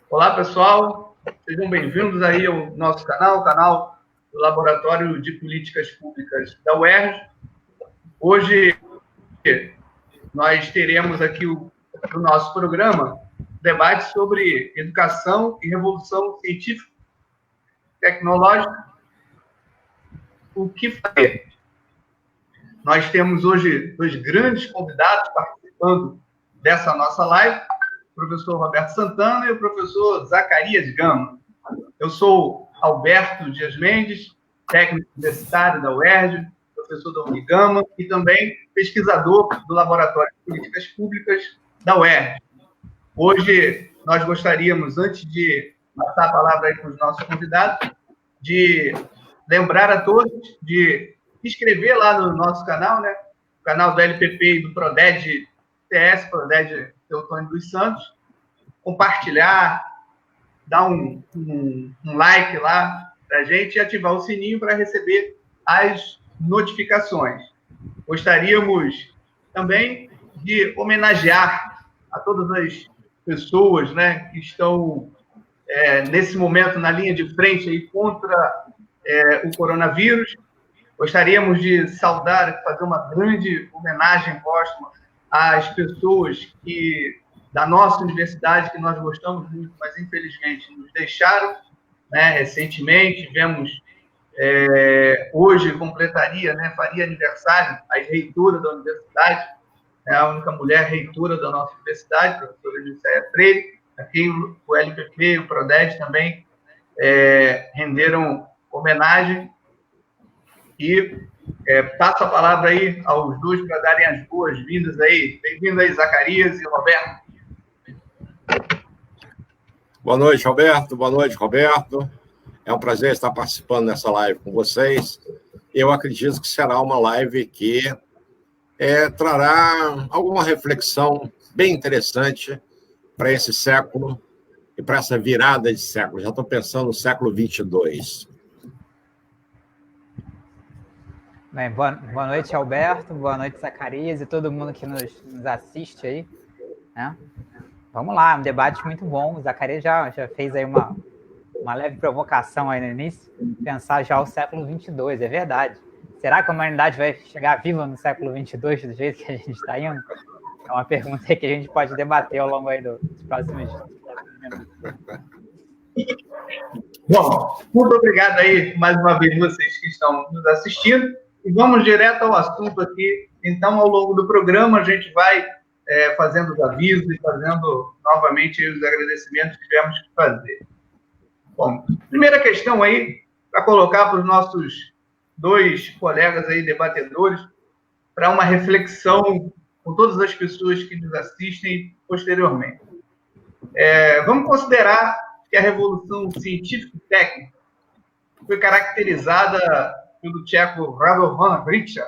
Olá, pessoal. Sejam bem-vindos aí ao nosso canal, o canal do Laboratório de Políticas Públicas da UERJ. Hoje, nós teremos aqui no nosso programa debate sobre educação e revolução científica e tecnológica. O que fazer? Nós temos hoje dois grandes convidados participando dessa nossa live, o professor Roberto Santana e o professor Zacarias Gama. Eu sou Alberto Dias Mendes, técnico universitário da UERJ, professor da Unigama e também pesquisador do Laboratório de Políticas Públicas da UERJ. Hoje, nós gostaríamos, antes de passar a palavra aí para os nossos convidados, de lembrar a todos de se inscrever lá no nosso canal, né? O canal do LPP e do PRODED TS, PRODED Teotônio dos Santos, compartilhar, dar um like lá para a gente e ativar o sininho para receber as notificações. Gostaríamos também de homenagear a todas as pessoas, né, que estão nesse momento na linha de frente aí contra o coronavírus. Gostaríamos de saudar, fazer uma grande homenagem póstuma às pessoas da nossa universidade, que nós gostamos muito, mas infelizmente nos deixaram, né, recentemente. Tivemos, hoje completaria, né, faria aniversário a reitora da universidade, a única mulher reitora da nossa universidade, a professora Juscelia Freire. Aqui o LPP e o PRODED também renderam homenagem. E passo a palavra aí aos dois para darem as boas-vindas aí. Bem-vindo aí, Zacarias e Roberto. Boa noite, Alberto. Boa noite, Roberto. É um prazer estar participando dessa live com vocês. Eu acredito que será uma live que trará alguma reflexão bem interessante para esse século e para essa virada de século. Já estou pensando no século 22. Bem, boa noite, Alberto, boa noite, Zacarias e todo mundo que nos assiste aí, né? Vamos lá, um debate muito bom. O Zacarias já fez aí uma leve provocação aí no início, pensar já o século 22, é verdade. Será que a humanidade vai chegar viva no século 22 do jeito que a gente está indo? É uma pergunta que a gente pode debater ao longo aí dos próximos minutos. Bom, muito obrigado aí mais uma vez vocês que estão nos assistindo. E vamos direto ao assunto aqui. Então, ao longo do programa, a gente vai fazendo os avisos e fazendo novamente os agradecimentos que tivemos que fazer. Bom, primeira questão aí, para colocar para os nossos dois colegas aí, debatedores, para uma reflexão com todas as pessoas que nos assistem posteriormente. Vamos considerar que a revolução científica e técnica foi caracterizada pelo tcheco Radovan Hricha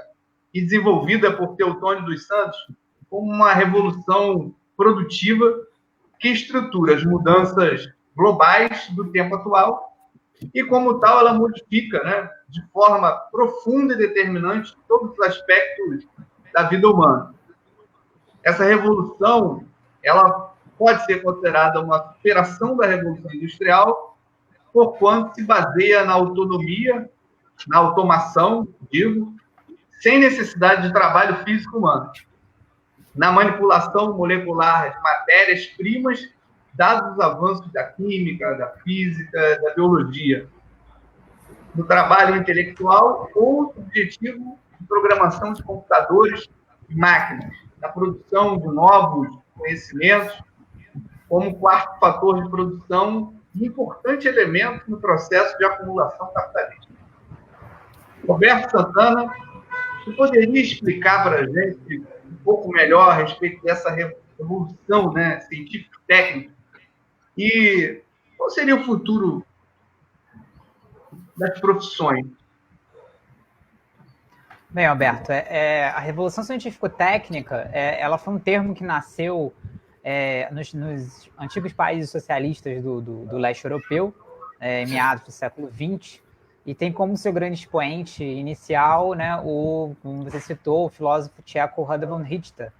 e desenvolvida por Teotônio dos Santos como uma revolução produtiva que estrutura as mudanças globais do tempo atual e, como tal, ela modifica, né, de forma profunda e determinante todos os aspectos da vida humana. Essa revolução, ela pode ser considerada uma superação da Revolução Industrial, porquanto se baseia na autonomia, na automação, sem necessidade de trabalho físico humano, na manipulação molecular de matérias-primas, dados os avanços da química, da física, da biologia, no trabalho intelectual ou objetivo de programação de computadores e máquinas, na produção de novos conhecimentos, como quarto fator de produção e importante elemento no processo de acumulação capitalista. Roberto Santana, você poderia explicar para a gente um pouco melhor a respeito dessa revolução, né, científico-técnica? E qual seria o futuro das profissões? Bem, Alberto, a revolução científico-técnica, ela foi um termo que nasceu nos antigos países socialistas do leste europeu, em meados do século XX, e tem como seu grande expoente inicial, né, como você citou, o filósofo tcheco Radovan Hricha,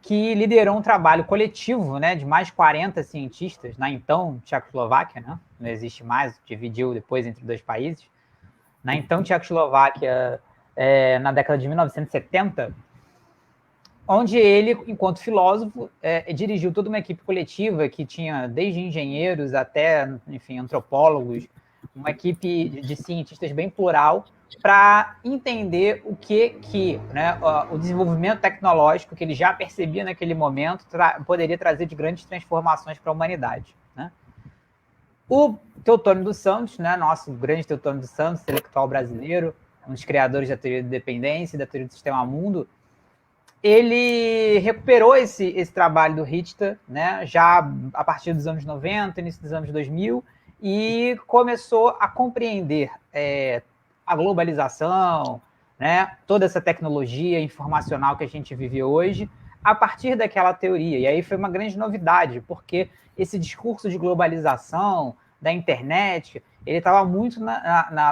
que liderou um trabalho coletivo, né, de mais de 40 cientistas na então Tchecoslováquia, né, não existe mais, dividiu depois entre dois países, na então Tchecoslováquia, na década de 1970, onde ele, enquanto filósofo, dirigiu toda uma equipe coletiva que tinha desde engenheiros até, enfim, antropólogos, uma equipe de cientistas bem plural, para entender o que né, o desenvolvimento tecnológico que ele já percebia naquele momento poderia trazer de grandes transformações para a humanidade. Né? O Teotônio dos Santos, né, nosso grande Teotônio dos Santos, intelectual brasileiro, um dos criadores da teoria da dependência e da teoria do sistema mundo, ele recuperou esse trabalho do Richter, né, já a partir dos anos 90, início dos anos 2000, e começou a compreender a globalização, né, toda essa tecnologia informacional que a gente vive hoje, a partir daquela teoria. E aí foi uma grande novidade, porque esse discurso de globalização, da internet, ele estava muito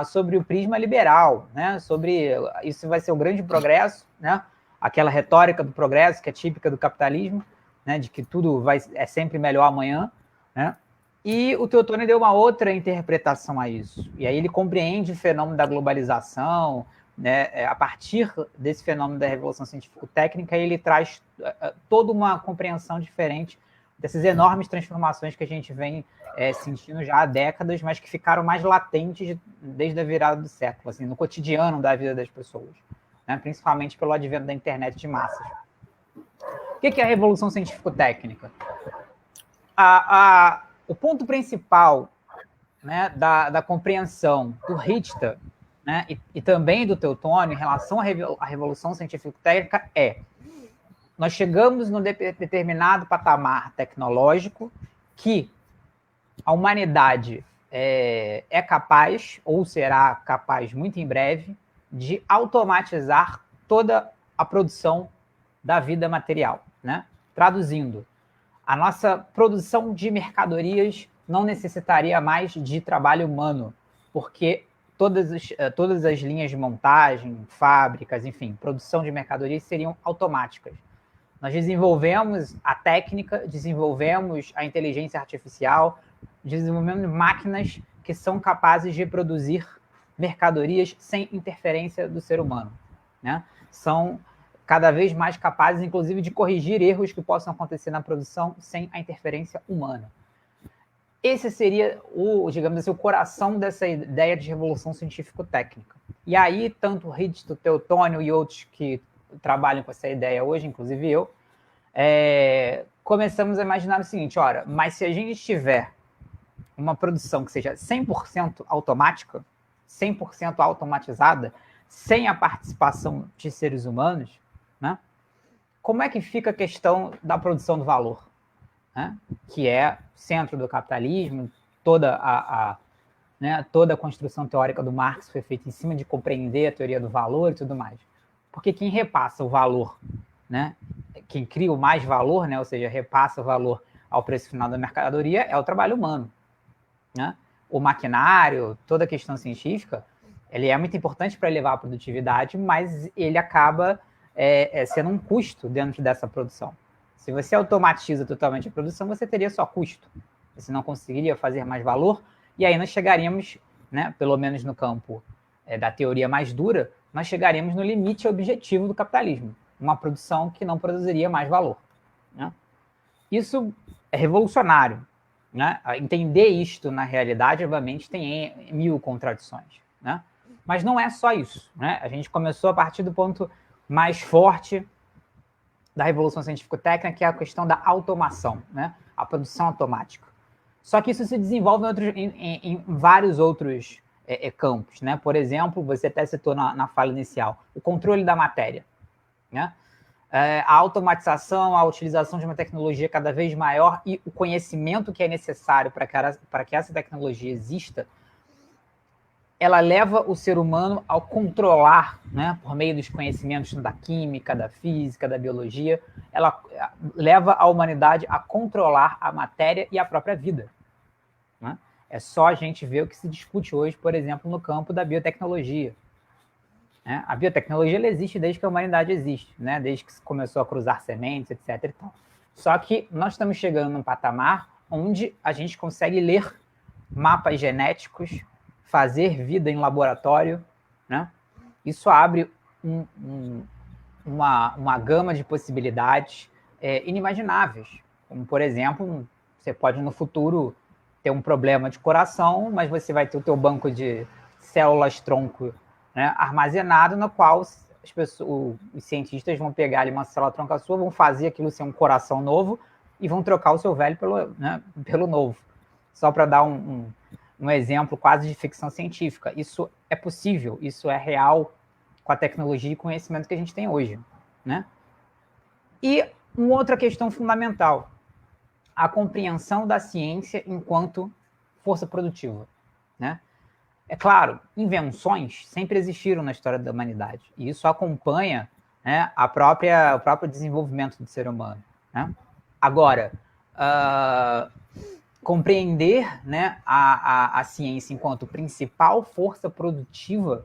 sobre o prisma liberal, né, sobre isso vai ser o grande progresso, né, aquela retórica do progresso que é típica do capitalismo, né, de que tudo é sempre melhor amanhã, né? E o Teotônio deu uma outra interpretação a isso. E aí ele compreende o fenômeno da globalização, né, a partir desse fenômeno da revolução científico-técnica, ele traz toda uma compreensão diferente dessas enormes transformações que a gente vem sentindo já há décadas, mas que ficaram mais latentes desde a virada do século, assim, no cotidiano da vida das pessoas. Né, principalmente pelo advento da internet de massas. O que é a revolução científico-técnica? O ponto principal, né, da compreensão do Richter, né, e também do Teotônio em relação à revolução científico-técnica nós chegamos num determinado patamar tecnológico que a humanidade é capaz, ou será capaz muito em breve, de automatizar toda a produção da vida material, né? Traduzindo, a nossa produção de mercadorias não necessitaria mais de trabalho humano, porque todas as linhas de montagem, fábricas, enfim, produção de mercadorias seriam automáticas. Nós desenvolvemos a técnica, desenvolvemos a inteligência artificial, desenvolvemos máquinas que são capazes de produzir mercadorias sem interferência do ser humano, né? São cada vez mais capazes, inclusive, de corrigir erros que possam acontecer na produção sem a interferência humana. Esse seria digamos assim, o coração dessa ideia de revolução científico-técnica. E aí, tanto Richter, Teotônio e outros que trabalham com essa ideia hoje, inclusive eu, começamos a imaginar o seguinte, mas se a gente tiver uma produção que seja 100% automática, 100% automatizada, sem a participação de seres humanos, né? Como é que fica a questão da produção do valor? Né? Que é centro do capitalismo, toda a construção teórica do Marx foi feita em cima de compreender a teoria do valor e tudo mais. Porque quem repassa o valor, né? Quem cria o mais valor, né? Ou seja, repassa o valor ao preço final da mercadoria, é o trabalho humano. Né? O maquinário, toda a questão científica, ele é muito importante para elevar a produtividade, mas ele acaba sendo um custo dentro dessa produção. Se você automatiza totalmente a produção, você teria só custo. Você não conseguiria fazer mais valor, e aí nós chegaríamos, né, pelo menos no campo da teoria mais dura, nós chegaríamos no limite objetivo do capitalismo, uma produção que não produziria mais valor. Né? Isso é revolucionário. Né? Entender isto na realidade, obviamente, tem mil contradições. Né? Mas não é só isso. Né? A gente começou a partir do ponto mais forte da revolução científico-técnica, que é a questão da automação, né? A produção automática. Só que isso se desenvolve em vários outros campos. Né? Por exemplo, você até citou na fala inicial, o controle da matéria. Né? A automatização, a utilização de uma tecnologia cada vez maior e o conhecimento que é necessário para que essa tecnologia exista, ela leva o ser humano ao controlar, né, por meio dos conhecimentos da química, da física, da biologia, ela leva a humanidade a controlar a matéria e a própria vida. Né? É só a gente ver o que se discute hoje, por exemplo, no campo da biotecnologia. né? A biotecnologia ela existe desde que a humanidade existe, né? Desde que se começou a cruzar sementes, etc. E tal. Só que nós estamos chegando num patamar onde a gente consegue ler mapas genéticos, fazer vida em laboratório, né? Isso abre uma gama de possibilidades inimagináveis. Como, por exemplo, você pode no futuro ter um problema de coração, mas você vai ter o teu banco de células-tronco, né, armazenado, no qual os cientistas vão pegar ali uma célula-tronco sua, vão fazer aquilo ser um coração novo e vão trocar o seu velho pelo novo. Só para dar um exemplo quase de ficção científica. Isso é possível, isso é real com a tecnologia e conhecimento que a gente tem hoje, né? E uma outra questão fundamental, a compreensão da ciência enquanto força produtiva, né? É claro, invenções sempre existiram na história da humanidade, e isso acompanha, né, o próprio desenvolvimento do ser humano, né? Agora, compreender, né, a ciência enquanto principal força produtiva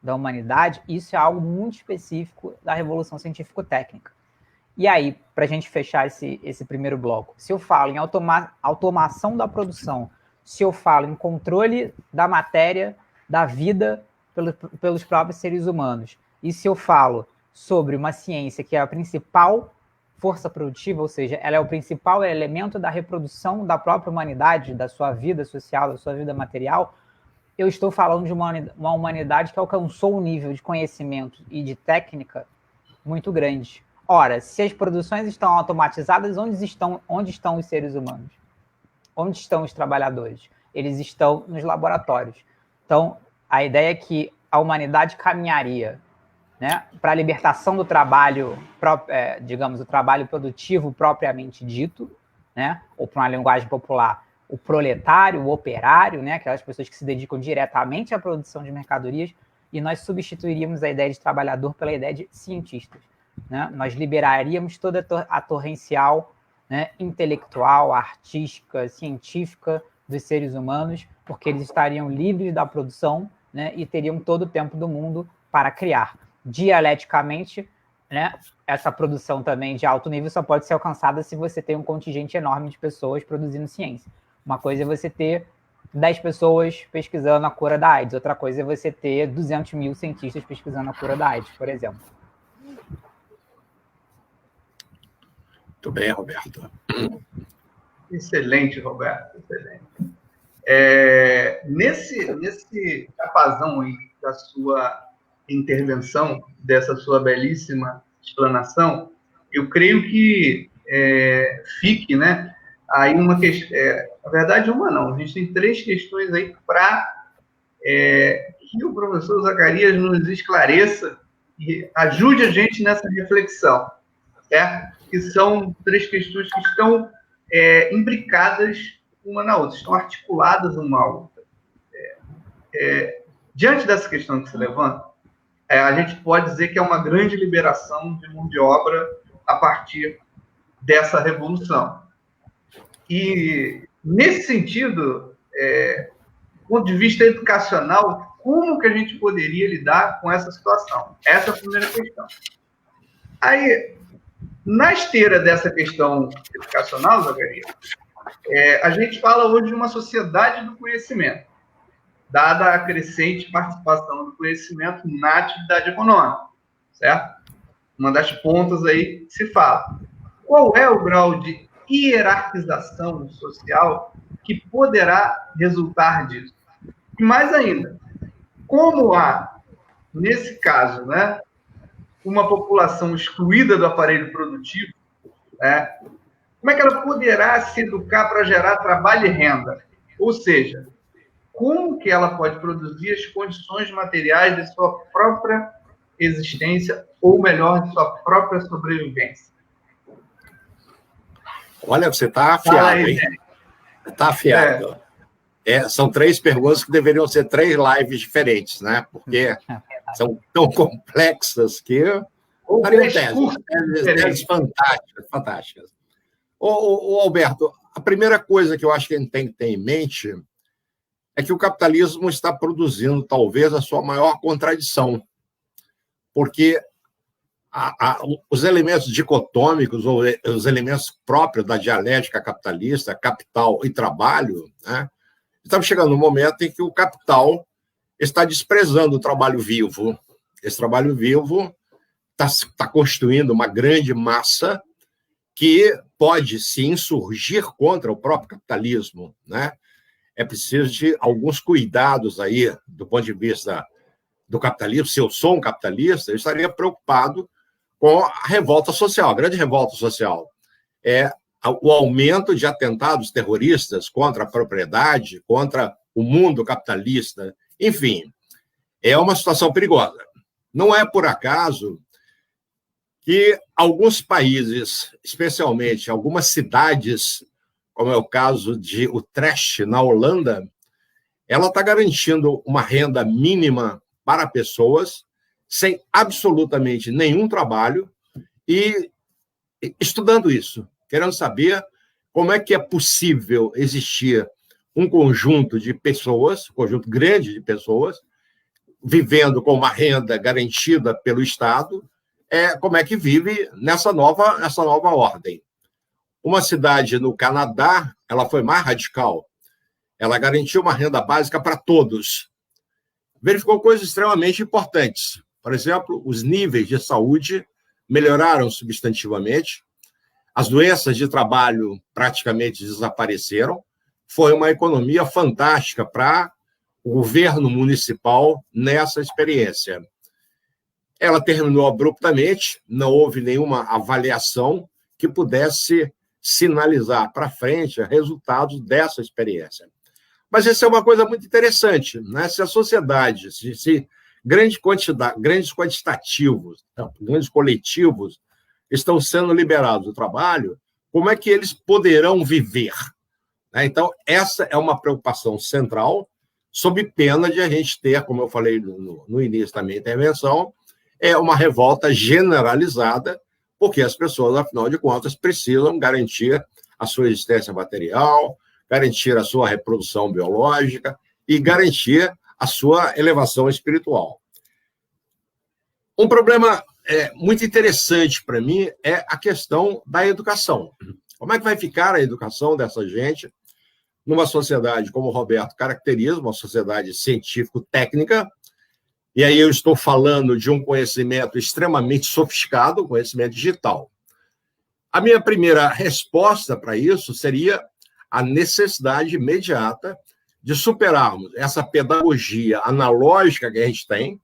da humanidade, isso é algo muito específico da revolução científico-técnica. E aí, para a gente fechar esse primeiro bloco, se eu falo em automação da produção, se eu falo em controle da matéria, da vida pelos próprios seres humanos, e se eu falo sobre uma ciência que é a principal força produtiva, ou seja, ela é o principal elemento da reprodução da própria humanidade, da sua vida social, da sua vida material, eu estou falando de uma humanidade que alcançou um nível de conhecimento e de técnica muito grande. Ora, se as produções estão automatizadas, onde estão os seres humanos? Onde estão os trabalhadores? Eles estão nos laboratórios. Então, a ideia é que a humanidade caminharia, né, para a libertação do trabalho, digamos, o trabalho produtivo propriamente dito, né, ou para uma linguagem popular, o proletário, o operário, né, aquelas pessoas que se dedicam diretamente à produção de mercadorias, e nós substituiríamos a ideia de trabalhador pela ideia de cientistas, né? Nós liberaríamos toda a torrencial, né, intelectual, artística, científica dos seres humanos, porque eles estariam livres da produção, né, e teriam todo o tempo do mundo para criar. Dialeticamente, né, essa produção também de alto nível só pode ser alcançada se você tem um contingente enorme de pessoas produzindo ciência. Uma coisa é você ter 10 pessoas pesquisando a cura da AIDS, outra coisa é você ter 200 mil cientistas pesquisando a cura da AIDS, por exemplo. Muito bem, Roberto. Excelente, Roberto, excelente. Nesse capazão aí da sua intervenção, dessa sua belíssima explanação, eu creio que fique, né, aí uma questão, na verdade uma não, a gente tem 3 questões aí para que o professor Zacarias nos esclareça e ajude a gente nessa reflexão, certo? Que são 3 questões que estão imbricadas uma na outra, estão articuladas uma à outra. Diante dessa questão que se levanta, a gente pode dizer que é uma grande liberação de mão de obra a partir dessa revolução. E, nesse sentido, do ponto de vista educacional, como que a gente poderia lidar com essa situação? Essa é a primeira questão. Aí, na esteira dessa questão educacional, Zacarias, a gente fala hoje de uma sociedade do conhecimento, dada a crescente participação do conhecimento na atividade econômica, certo? Uma das pontas aí que se fala. Qual é o grau de hierarquização social que poderá resultar disso? E mais ainda, como há, nesse caso, né, uma população excluída do aparelho produtivo, né, como é que ela poderá se educar para gerar trabalho e renda? Ou seja, como que ela pode produzir as condições materiais de sua própria existência, ou melhor, de sua própria sobrevivência? Olha, você está afiado, hein? Está afiado. São 3 perguntas que deveriam ser 3 lives diferentes, né? Porque são tão complexas que... Fantásticas. Ô, Alberto, a primeira coisa que eu acho que a gente tem que ter em mente é que o capitalismo está produzindo, talvez, a sua maior contradição. porque os elementos dicotômicos, ou os elementos próprios da dialética capitalista, capital e trabalho, né, estamos chegando no momento em que o capital está desprezando o trabalho vivo. Esse trabalho vivo está constituindo uma grande massa que pode se insurgir contra o próprio capitalismo, né? É preciso de alguns cuidados aí do ponto de vista do capitalismo. Se eu sou um capitalista, eu estaria preocupado com a revolta social, a grande revolta social. É o aumento de atentados terroristas contra a propriedade, contra o mundo capitalista. Enfim, é uma situação perigosa. Não é por acaso que alguns países, especialmente algumas cidades, como é o caso de Utrecht, na Holanda, ela está garantindo uma renda mínima para pessoas sem absolutamente nenhum trabalho e estudando isso, querendo saber como é que é possível existir um conjunto de pessoas, um conjunto grande de pessoas, vivendo com uma renda garantida pelo Estado, como é que vive nessa nova ordem. Uma cidade no Canadá, ela foi mais radical. Ela garantiu uma renda básica para todos. Verificou coisas extremamente importantes. Por exemplo, os níveis de saúde melhoraram substantivamente, as doenças de trabalho praticamente desapareceram. Foi uma economia fantástica para o governo municipal nessa experiência. Ela terminou abruptamente, não houve nenhuma avaliação que pudesse sinalizar para frente resultados dessa experiência. Mas isso é uma coisa muito interessante, né? Se a sociedade, se grandes quantitativos, grandes coletivos estão sendo liberados do trabalho, como é que eles poderão viver? Então, essa é uma preocupação central, sob pena de a gente ter, como eu falei no início da minha intervenção, uma revolta generalizada, porque as pessoas, afinal de contas, precisam garantir a sua existência material, garantir a sua reprodução biológica e garantir a sua elevação espiritual. Um problema muito interessante para mim é a questão da educação. Como é que vai ficar a educação dessa gente numa sociedade, como o Roberto caracteriza, uma sociedade científico-técnica? E aí eu estou falando de um conhecimento extremamente sofisticado, conhecimento digital. A minha primeira resposta para isso seria a necessidade imediata de superarmos essa pedagogia analógica que a gente tem,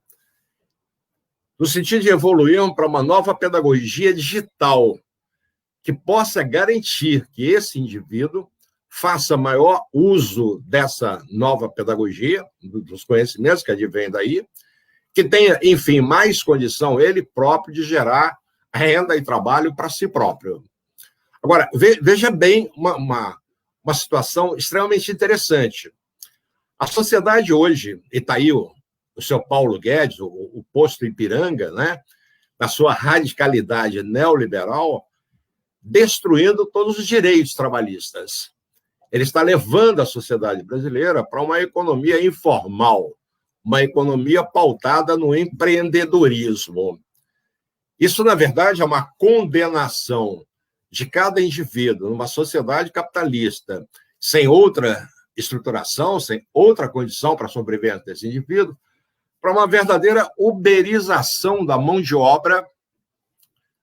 no sentido de evoluirmos para uma nova pedagogia digital, que possa garantir que esse indivíduo faça maior uso dessa nova pedagogia, dos conhecimentos que advêm daí, que tenha, enfim, mais condição ele próprio de gerar renda e trabalho para si próprio. Agora, veja bem uma situação extremamente interessante. A sociedade hoje, e está aí o seu Paulo Guedes, o posto Ipiranga, né, na sua radicalidade neoliberal, destruindo todos os direitos trabalhistas. Ele está levando a sociedade brasileira para uma economia informal, uma economia pautada no empreendedorismo. Isso, na verdade, é uma condenação de cada indivíduo numa sociedade capitalista, sem outra estruturação, sem outra condição para a sobrevivência desse indivíduo, para uma verdadeira uberização da mão de obra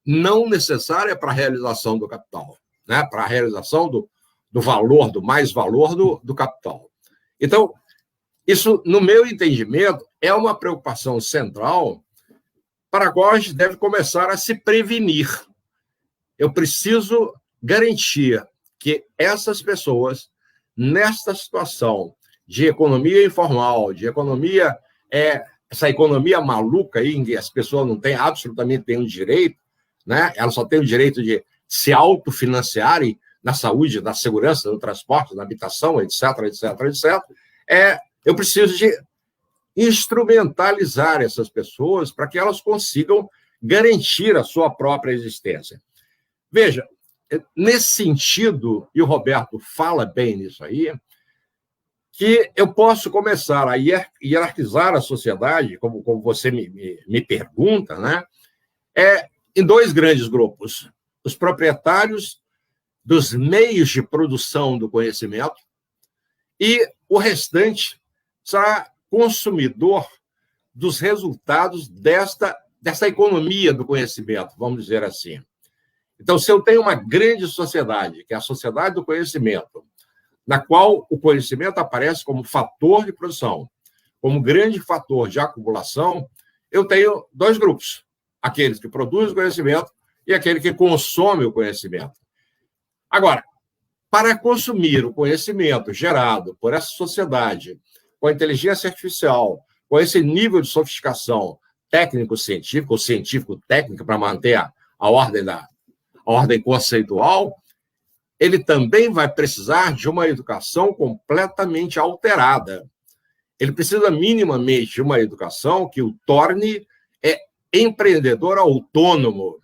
não necessária para a realização do capital, né? Para a realização do valor, do mais valor do capital. Então, isso, no meu entendimento, é uma preocupação central para a qual a gente deve começar a se prevenir. Eu preciso garantir que essas pessoas, nesta situação de economia informal, de economia, essa economia maluca aí, em que as pessoas não têm absolutamente nenhum direito, né? Elas só têm o direito de se autofinanciarem na saúde, na segurança, no transporte, na habitação, etc., etc., etc., eu preciso de instrumentalizar essas pessoas para que elas consigam garantir a sua própria existência. Veja, nesse sentido, e o Roberto fala bem nisso aí, que eu posso começar a hierarquizar a sociedade, como você me pergunta, né? Em dois grandes grupos: os proprietários dos meios de produção do conhecimento e o restante será consumidor dos resultados desta economia do conhecimento, vamos dizer assim. Então, se eu tenho uma grande sociedade, que é a sociedade do conhecimento, na qual o conhecimento aparece como fator de produção, como grande fator de acumulação, eu tenho dois grupos: aqueles que produzem o conhecimento e aquele que consome o conhecimento. Agora, para consumir o conhecimento gerado por essa sociedade, com a inteligência artificial, com esse nível de sofisticação técnico-científico, ou científico-técnica, para manter a ordem conceitual, ele também vai precisar de uma educação completamente alterada. Ele precisa minimamente de uma educação que o torne empreendedor autônomo.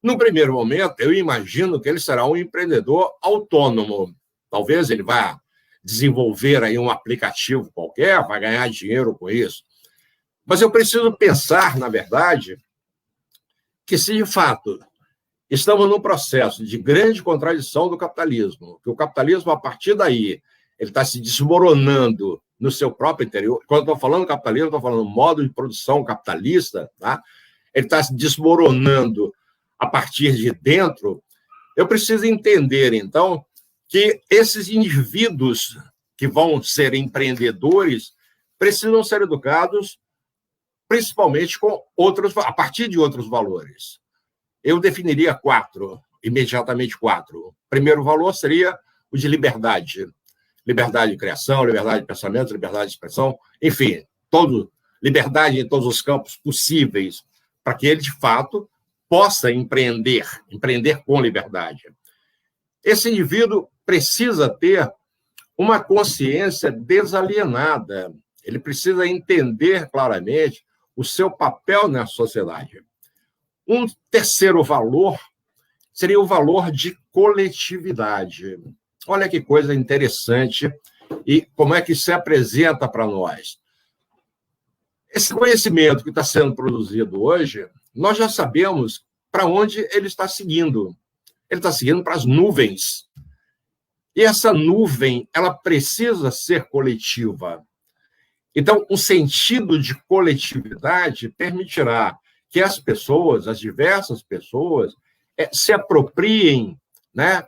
No primeiro momento, eu imagino que ele será um empreendedor autônomo. Talvez ele vá desenvolver aí um aplicativo qualquer, vai ganhar dinheiro com isso. Mas eu preciso pensar, na verdade, que se de fato estamos num processo de grande contradição do capitalismo, que o capitalismo, a partir daí, ele está se desmoronando no seu próprio interior. Quando eu estou falando capitalismo, estou falando modo de produção capitalista, tá? Ele está se desmoronando a partir de dentro. Eu preciso entender, então, que esses indivíduos que vão ser empreendedores precisam ser educados principalmente a partir de outros valores. Eu definiria imediatamente quatro. O primeiro valor seria o de liberdade. Liberdade de criação, liberdade de pensamento, liberdade de expressão, enfim, liberdade em todos os campos possíveis, para que ele, de fato, possa empreender com liberdade. Esse indivíduo precisa ter uma consciência desalienada, ele precisa entender claramente o seu papel na sociedade. Um terceiro valor seria o valor de coletividade. Olha que coisa interessante e como é que se apresenta para nós. Esse conhecimento que está sendo produzido hoje, nós já sabemos para onde ele está seguindo. Ele está seguindo para as nuvens. E essa nuvem, ela precisa ser coletiva. Então, um sentido de coletividade permitirá que as pessoas, as diversas pessoas, se apropriem, né?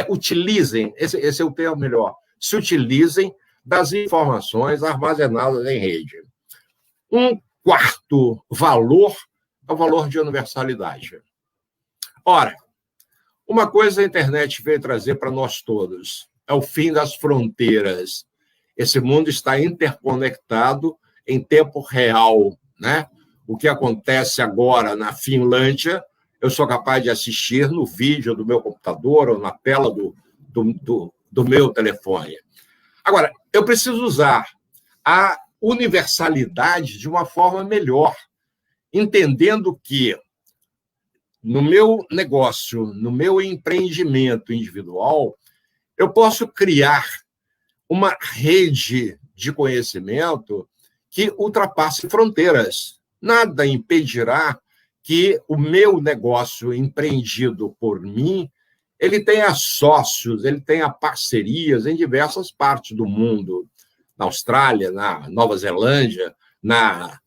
Utilizem, esse é o termo melhor, se utilizem das informações armazenadas em rede. Um quarto valor é o valor de universalidade. Ora, uma coisa a internet veio trazer para nós todos é o fim das fronteiras. Esse mundo está interconectado em tempo real, né? O que acontece agora na Finlândia, eu sou capaz de assistir no vídeo do meu computador ou na tela do meu telefone. Agora, eu preciso usar a universalidade de uma forma melhor, entendendo que no meu negócio, no meu empreendimento individual, eu posso criar uma rede de conhecimento que ultrapasse fronteiras. Nada impedirá que o meu negócio empreendido por mim, ele tenha sócios, ele tenha parcerias em diversas partes do mundo. Na Austrália, na Nova Zelândia, na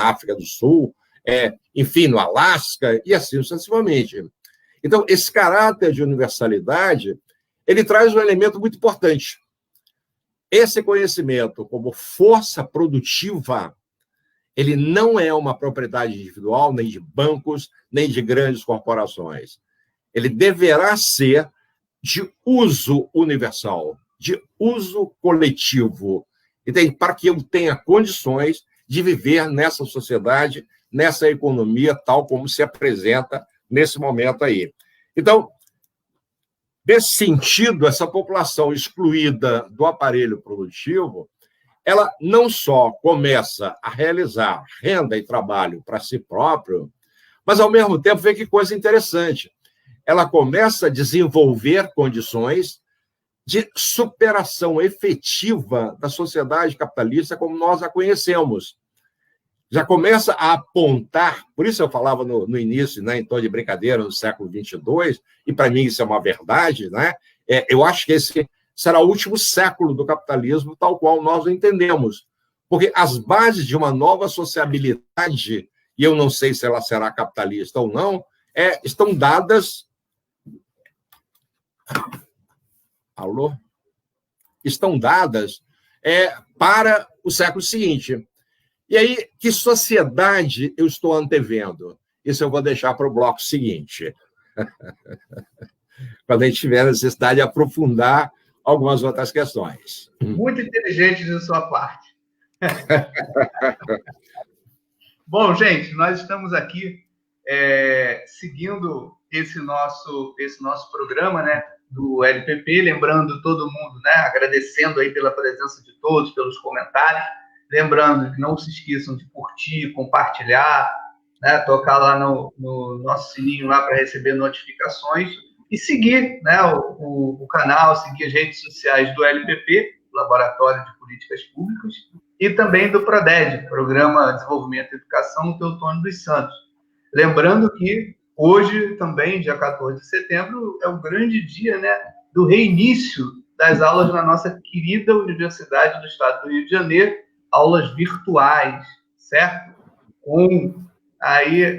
África do Sul, enfim, no Alasca, e assim sucessivamente. Então, esse caráter de universalidade, ele traz um elemento muito importante. Esse conhecimento, como força produtiva, ele não é uma propriedade individual, nem de bancos, nem de grandes corporações. Ele deverá ser de uso universal, de uso coletivo, para que eu tenha condições de viver nessa sociedade, nessa economia, tal como se apresenta nesse momento aí. Então, nesse sentido, essa população excluída do aparelho produtivo, ela não só começa a realizar renda e trabalho para si próprio, mas, ao mesmo tempo, vê que coisa interessante. Ela começa a desenvolver condições de superação efetiva da sociedade capitalista como nós a conhecemos. Já começa a apontar, por isso eu falava no início, né, em tom de brincadeira, no século XXII, e para mim isso é uma verdade, né? Eu acho que esse será o último século do capitalismo tal qual nós o entendemos, porque as bases de uma nova sociabilidade, e eu não sei se ela será capitalista ou não, estão dadas... Alô? Estão dadas para o século seguinte. E aí, que sociedade eu estou antevendo? Isso eu vou deixar para o bloco seguinte. Quando a gente tiver a necessidade de aprofundar algumas outras questões. Muito inteligente de sua parte. Bom, gente, nós estamos aqui seguindo esse nosso programa, né, do LPP, lembrando todo mundo, né, agradecendo aí pela presença de todos, pelos comentários, lembrando que não se esqueçam de curtir, compartilhar, né, tocar lá no nosso sininho lá para receber notificações e seguir, né, o canal, seguir as redes sociais do LPP, Laboratório de Políticas Públicas, e também do PRODED, Programa de Desenvolvimento e Educação Teotônio dos Santos. Lembrando que hoje, também, dia 14 de setembro, é o grande dia, né, do reinício das aulas na nossa querida Universidade do Estado do Rio de Janeiro, aulas virtuais, certo? Com aí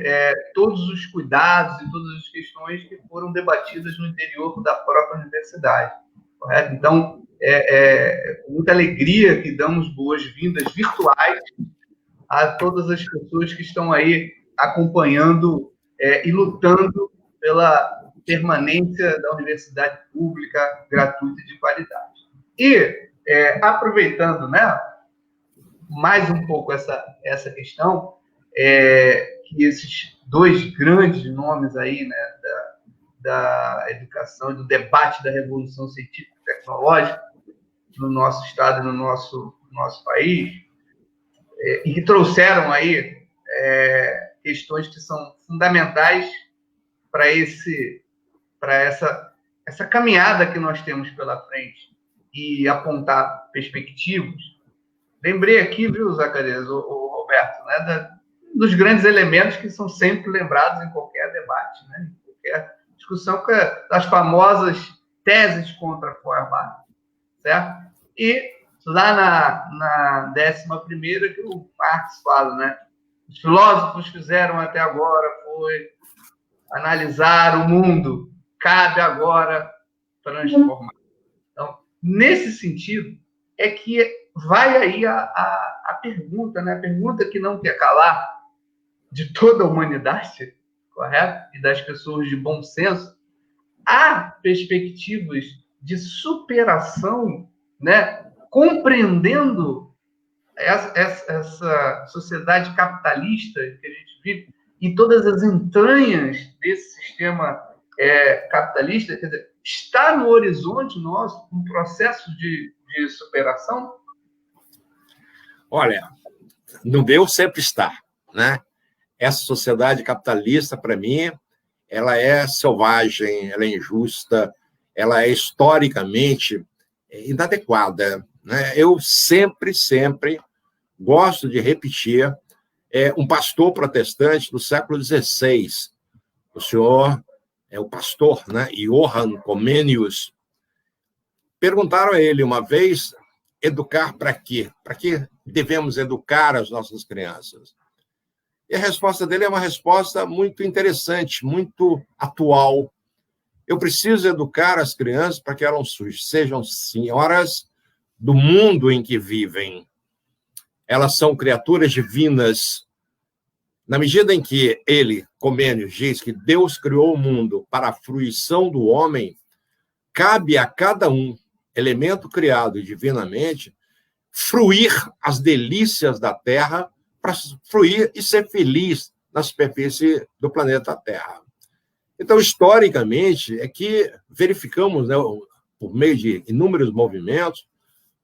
todos os cuidados e todas as questões que foram debatidas no interior da própria universidade, correto? Então, com muita alegria que damos boas-vindas virtuais a todas as pessoas que estão aí acompanhando e lutando pela permanência da universidade pública, gratuita e de qualidade. E, aproveitando, né, mais um pouco essa questão, que esses dois grandes nomes aí, né, da educação e do debate da revolução científica e tecnológica no nosso estado e no nosso país, e que trouxeram aí questões que são fundamentais para essa caminhada que nós temos pela frente e apontar perspectivas. Lembrei aqui, viu, Zacarias, o Roberto, né, dos grandes elementos que são sempre lembrados em qualquer debate, né, em qualquer discussão, das famosas teses contra Feuerbach, certo? E lá na 11ª, que o Marx fala, né, os filósofos fizeram até agora foi analisar o mundo, cabe agora transformar. Então, nesse sentido, é que vai aí a pergunta, né? A pergunta que não quer calar de toda a humanidade, correto? E das pessoas de bom senso. Há perspectivas de superação, né? Compreendendo essa sociedade capitalista que a gente vive e todas as entranhas desse sistema capitalista, quer dizer, está no horizonte nosso um processo de superação? Olha, no meu sempre está, né? Essa sociedade capitalista, para mim, ela é selvagem, ela é injusta, ela é historicamente inadequada, né? Eu sempre gosto de repetir um pastor protestante do século XVI, o senhor o pastor, né, Johann Comenius. Perguntaram a ele uma vez, educar para quê? Para que devemos educar as nossas crianças? E a resposta dele é uma resposta muito interessante, muito atual. Eu preciso educar as crianças para que elas sejam senhoras do mundo em que vivem. Elas são criaturas divinas. Na medida em que ele, Comênios, diz que Deus criou o mundo para a fruição do homem, cabe a cada um, elemento criado divinamente, fruir as delícias da Terra para fruir e ser feliz na superfície do planeta Terra. Então, historicamente, é que verificamos, né, por meio de inúmeros movimentos,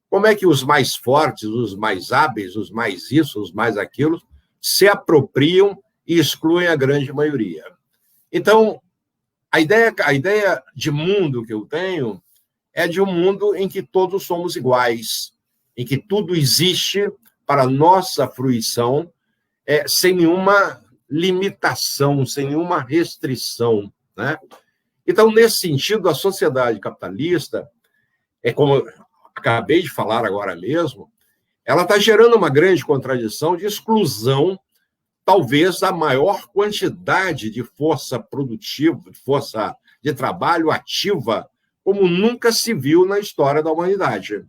como é que os mais fortes, os mais hábeis, os mais isso, os mais aquilo, se apropriam e excluem a grande maioria. Então, a ideia de mundo que eu tenho é de um mundo em que todos somos iguais, em que tudo existe para nossa fruição, sem nenhuma limitação, sem nenhuma restrição, né? Então, nesse sentido, a sociedade capitalista, como eu acabei de falar agora mesmo, ela está gerando uma grande contradição de exclusão, talvez, da maior quantidade de força produtiva, de força de trabalho ativa, como nunca se viu na história da humanidade.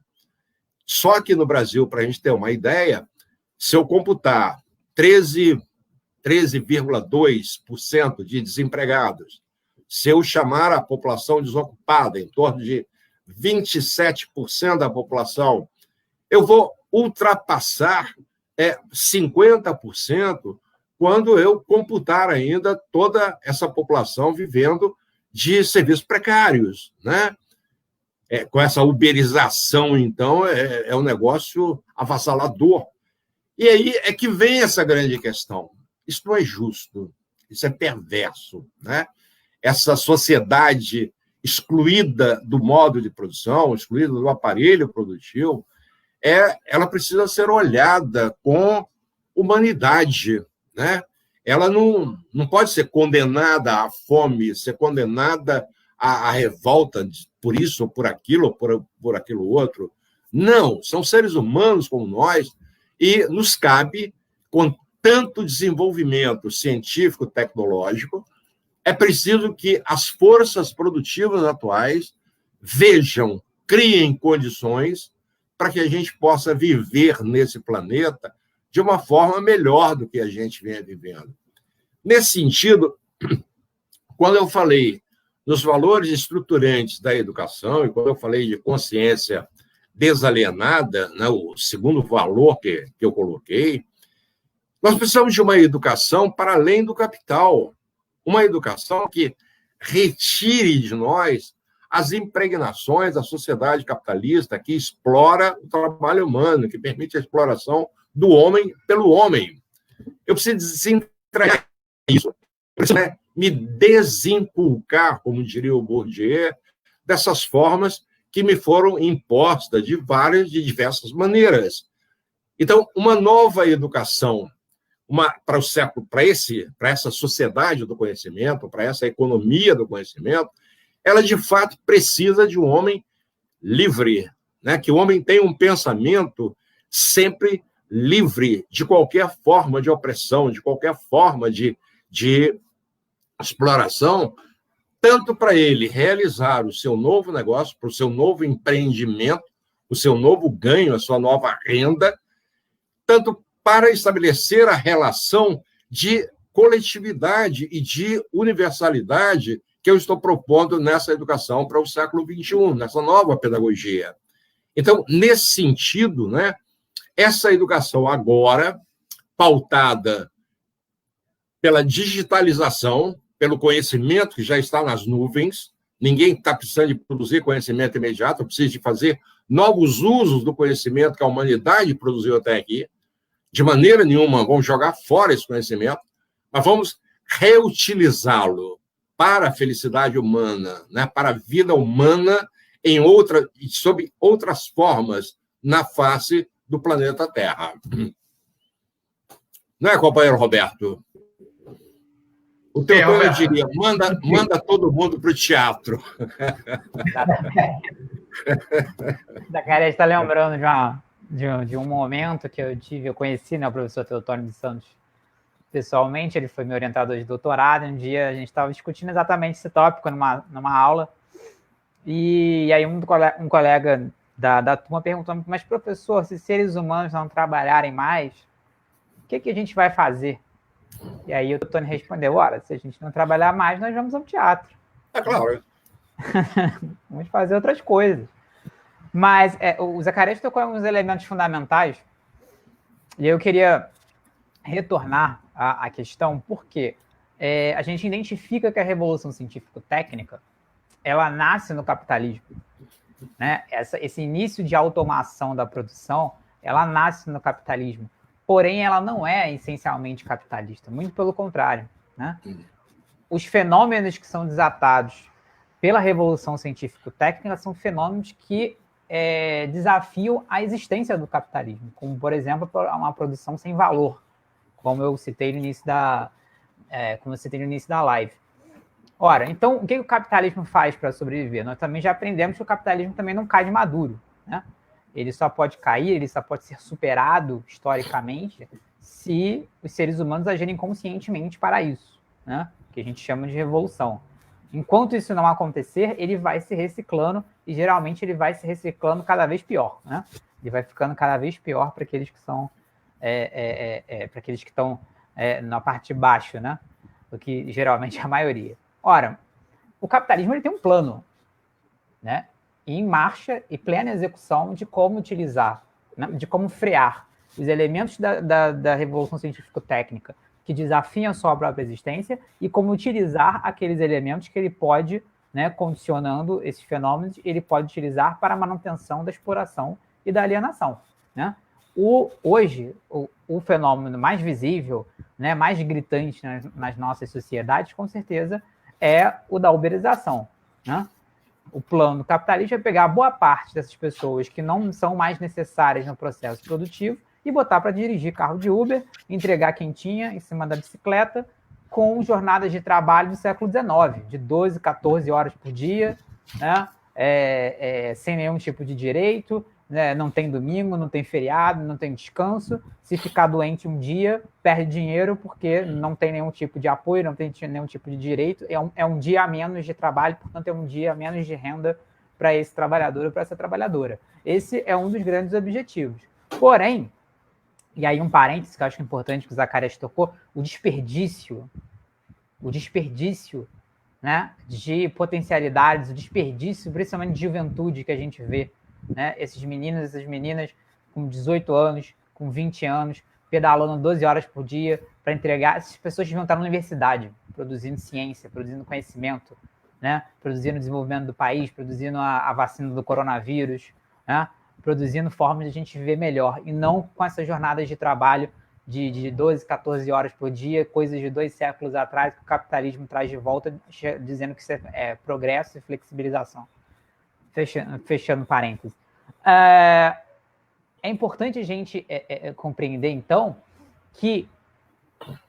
Só que no Brasil, para a gente ter uma ideia, se eu computar 13,2% de desempregados, se eu chamar a população desocupada, em torno de 27% da população, eu vou ultrapassar 50% quando eu computar ainda toda essa população vivendo de serviços precários, né? Com essa uberização, então, é um negócio avassalador. E aí é que vem essa grande questão. Isso não é justo, isso é perverso, né? Essa sociedade excluída do modo de produção, excluída do aparelho produtivo, ela precisa ser olhada com humanidade, né? Ela não pode ser condenada à fome, ser condenada à revolta por isso, ou por aquilo, ou por aquilo outro. Não, são seres humanos como nós, e nos cabe, com tanto desenvolvimento científico, tecnológico, é preciso que as forças produtivas atuais vejam, criem condições para que a gente possa viver nesse planeta de uma forma melhor do que a gente vem vivendo. Nesse sentido, quando eu falei nos valores estruturantes da educação, e quando eu falei de consciência desalienada, né, o segundo valor que eu coloquei, nós precisamos de uma educação para além do capital, uma educação que retire de nós as impregnações da sociedade capitalista que explora o trabalho humano, que permite a exploração do homem pelo homem. Eu preciso desentragar isso, preciso me desinculcar, como diria o Bourdieu, dessas formas que me foram impostas de diversas maneiras. Então, uma nova educação para o século, para essa sociedade do conhecimento, para essa economia do conhecimento, ela de fato precisa de um homem livre, né? Que o homem tenha um pensamento sempre livre de qualquer forma de opressão, de qualquer forma de exploração, tanto para ele realizar o seu novo negócio, para o seu novo empreendimento, o seu novo ganho, a sua nova renda, tanto para estabelecer a relação de coletividade e de universalidade que eu estou propondo nessa educação para o século XXI, nessa nova pedagogia. Então, nesse sentido, né, essa educação agora, pautada pela digitalização, pelo conhecimento que já está nas nuvens, ninguém está precisando de produzir conhecimento imediato, precisa de fazer novos usos do conhecimento que a humanidade produziu até aqui. De maneira nenhuma vamos jogar fora esse conhecimento, mas vamos reutilizá-lo para a felicidade humana, né, para a vida humana sob outras formas na face do planeta Terra. Não é, companheiro Roberto? O teu tom, eu diria, manda todo mundo para o teatro. Zacarias está lembrando de um momento que eu conheci, né, o professor Teotônio dos Santos pessoalmente, ele foi meu orientador de doutorado, um dia a gente estava discutindo exatamente esse tópico numa aula, e aí um colega da turma perguntou: mas professor, se seres humanos não trabalharem mais, o que a gente vai fazer? E aí o Tony respondeu: ora, se a gente não trabalhar mais, nós vamos ao teatro. É claro. Vamos fazer outras coisas. Mas o Zacarias tocou alguns elementos fundamentais, e eu queria retornar à questão, porque a gente identifica que a revolução científico-técnica ela nasce no capitalismo, né? Esse início de automação da produção, ela nasce no capitalismo, porém ela não é essencialmente capitalista, muito pelo contrário, né? Os fenômenos que são desatados pela revolução científico-técnica, são fenômenos que desafiam a existência do capitalismo, como, por exemplo, uma produção sem valor, como eu citei no início da live. Ora, então, o que o capitalismo faz para sobreviver? Nós também já aprendemos que o capitalismo também não cai de maduro, né? Ele só pode cair, ele só pode ser superado historicamente se os seres humanos agirem conscientemente para isso, né? Que a gente chama de revolução. Enquanto isso não acontecer, ele vai se reciclando e geralmente ele vai se reciclando cada vez pior, né? Ele vai ficando cada vez pior para aqueles que são para aqueles que estão na parte de baixo, né? Do que geralmente é a maioria. Ora, o capitalismo ele tem um plano, né? Em marcha e plena execução de como utilizar, né? De como frear os elementos da revolução científico-técnica que desafiam a sua própria existência e como utilizar aqueles elementos que ele pode, né, condicionando esses fenômenos, ele pode utilizar para a manutenção da exploração e da alienação, né? Hoje, o fenômeno mais visível, né, mais gritante nas nossas sociedades, com certeza, é o da uberização, né? O plano capitalista é pegar boa parte dessas pessoas que não são mais necessárias no processo produtivo e botar para dirigir carro de Uber, entregar quentinha em cima da bicicleta, com jornadas de trabalho do século XIX, de 12, 14 horas por dia, né? Sem nenhum tipo de direito, né? Não tem domingo, não tem feriado, não tem descanso. Se ficar doente um dia, perde dinheiro porque não tem nenhum tipo de apoio, não tem nenhum tipo de direito. É um dia a menos de trabalho, portanto é um dia a menos de renda para esse trabalhador ou para essa trabalhadora. Esse é um dos grandes objetivos. Porém, e aí um parênteses que eu acho importante que o Zacarias tocou, o desperdício, né, de potencialidades, o desperdício, principalmente de juventude que a gente vê, né, esses meninos, essas meninas com 18 anos, com 20 anos, pedalando 12 horas por dia para entregar. Essas pessoas deviam estar na universidade, produzindo ciência, produzindo conhecimento, né, produzindo o desenvolvimento do país, produzindo a vacina do coronavírus, né, produzindo formas de a gente viver melhor, e não com essas jornadas de trabalho de 12, 14 horas por dia, coisas de 2 séculos atrás, que o capitalismo traz de volta, dizendo que isso é progresso e flexibilização. Fechando parênteses. É importante a gente compreender, então, que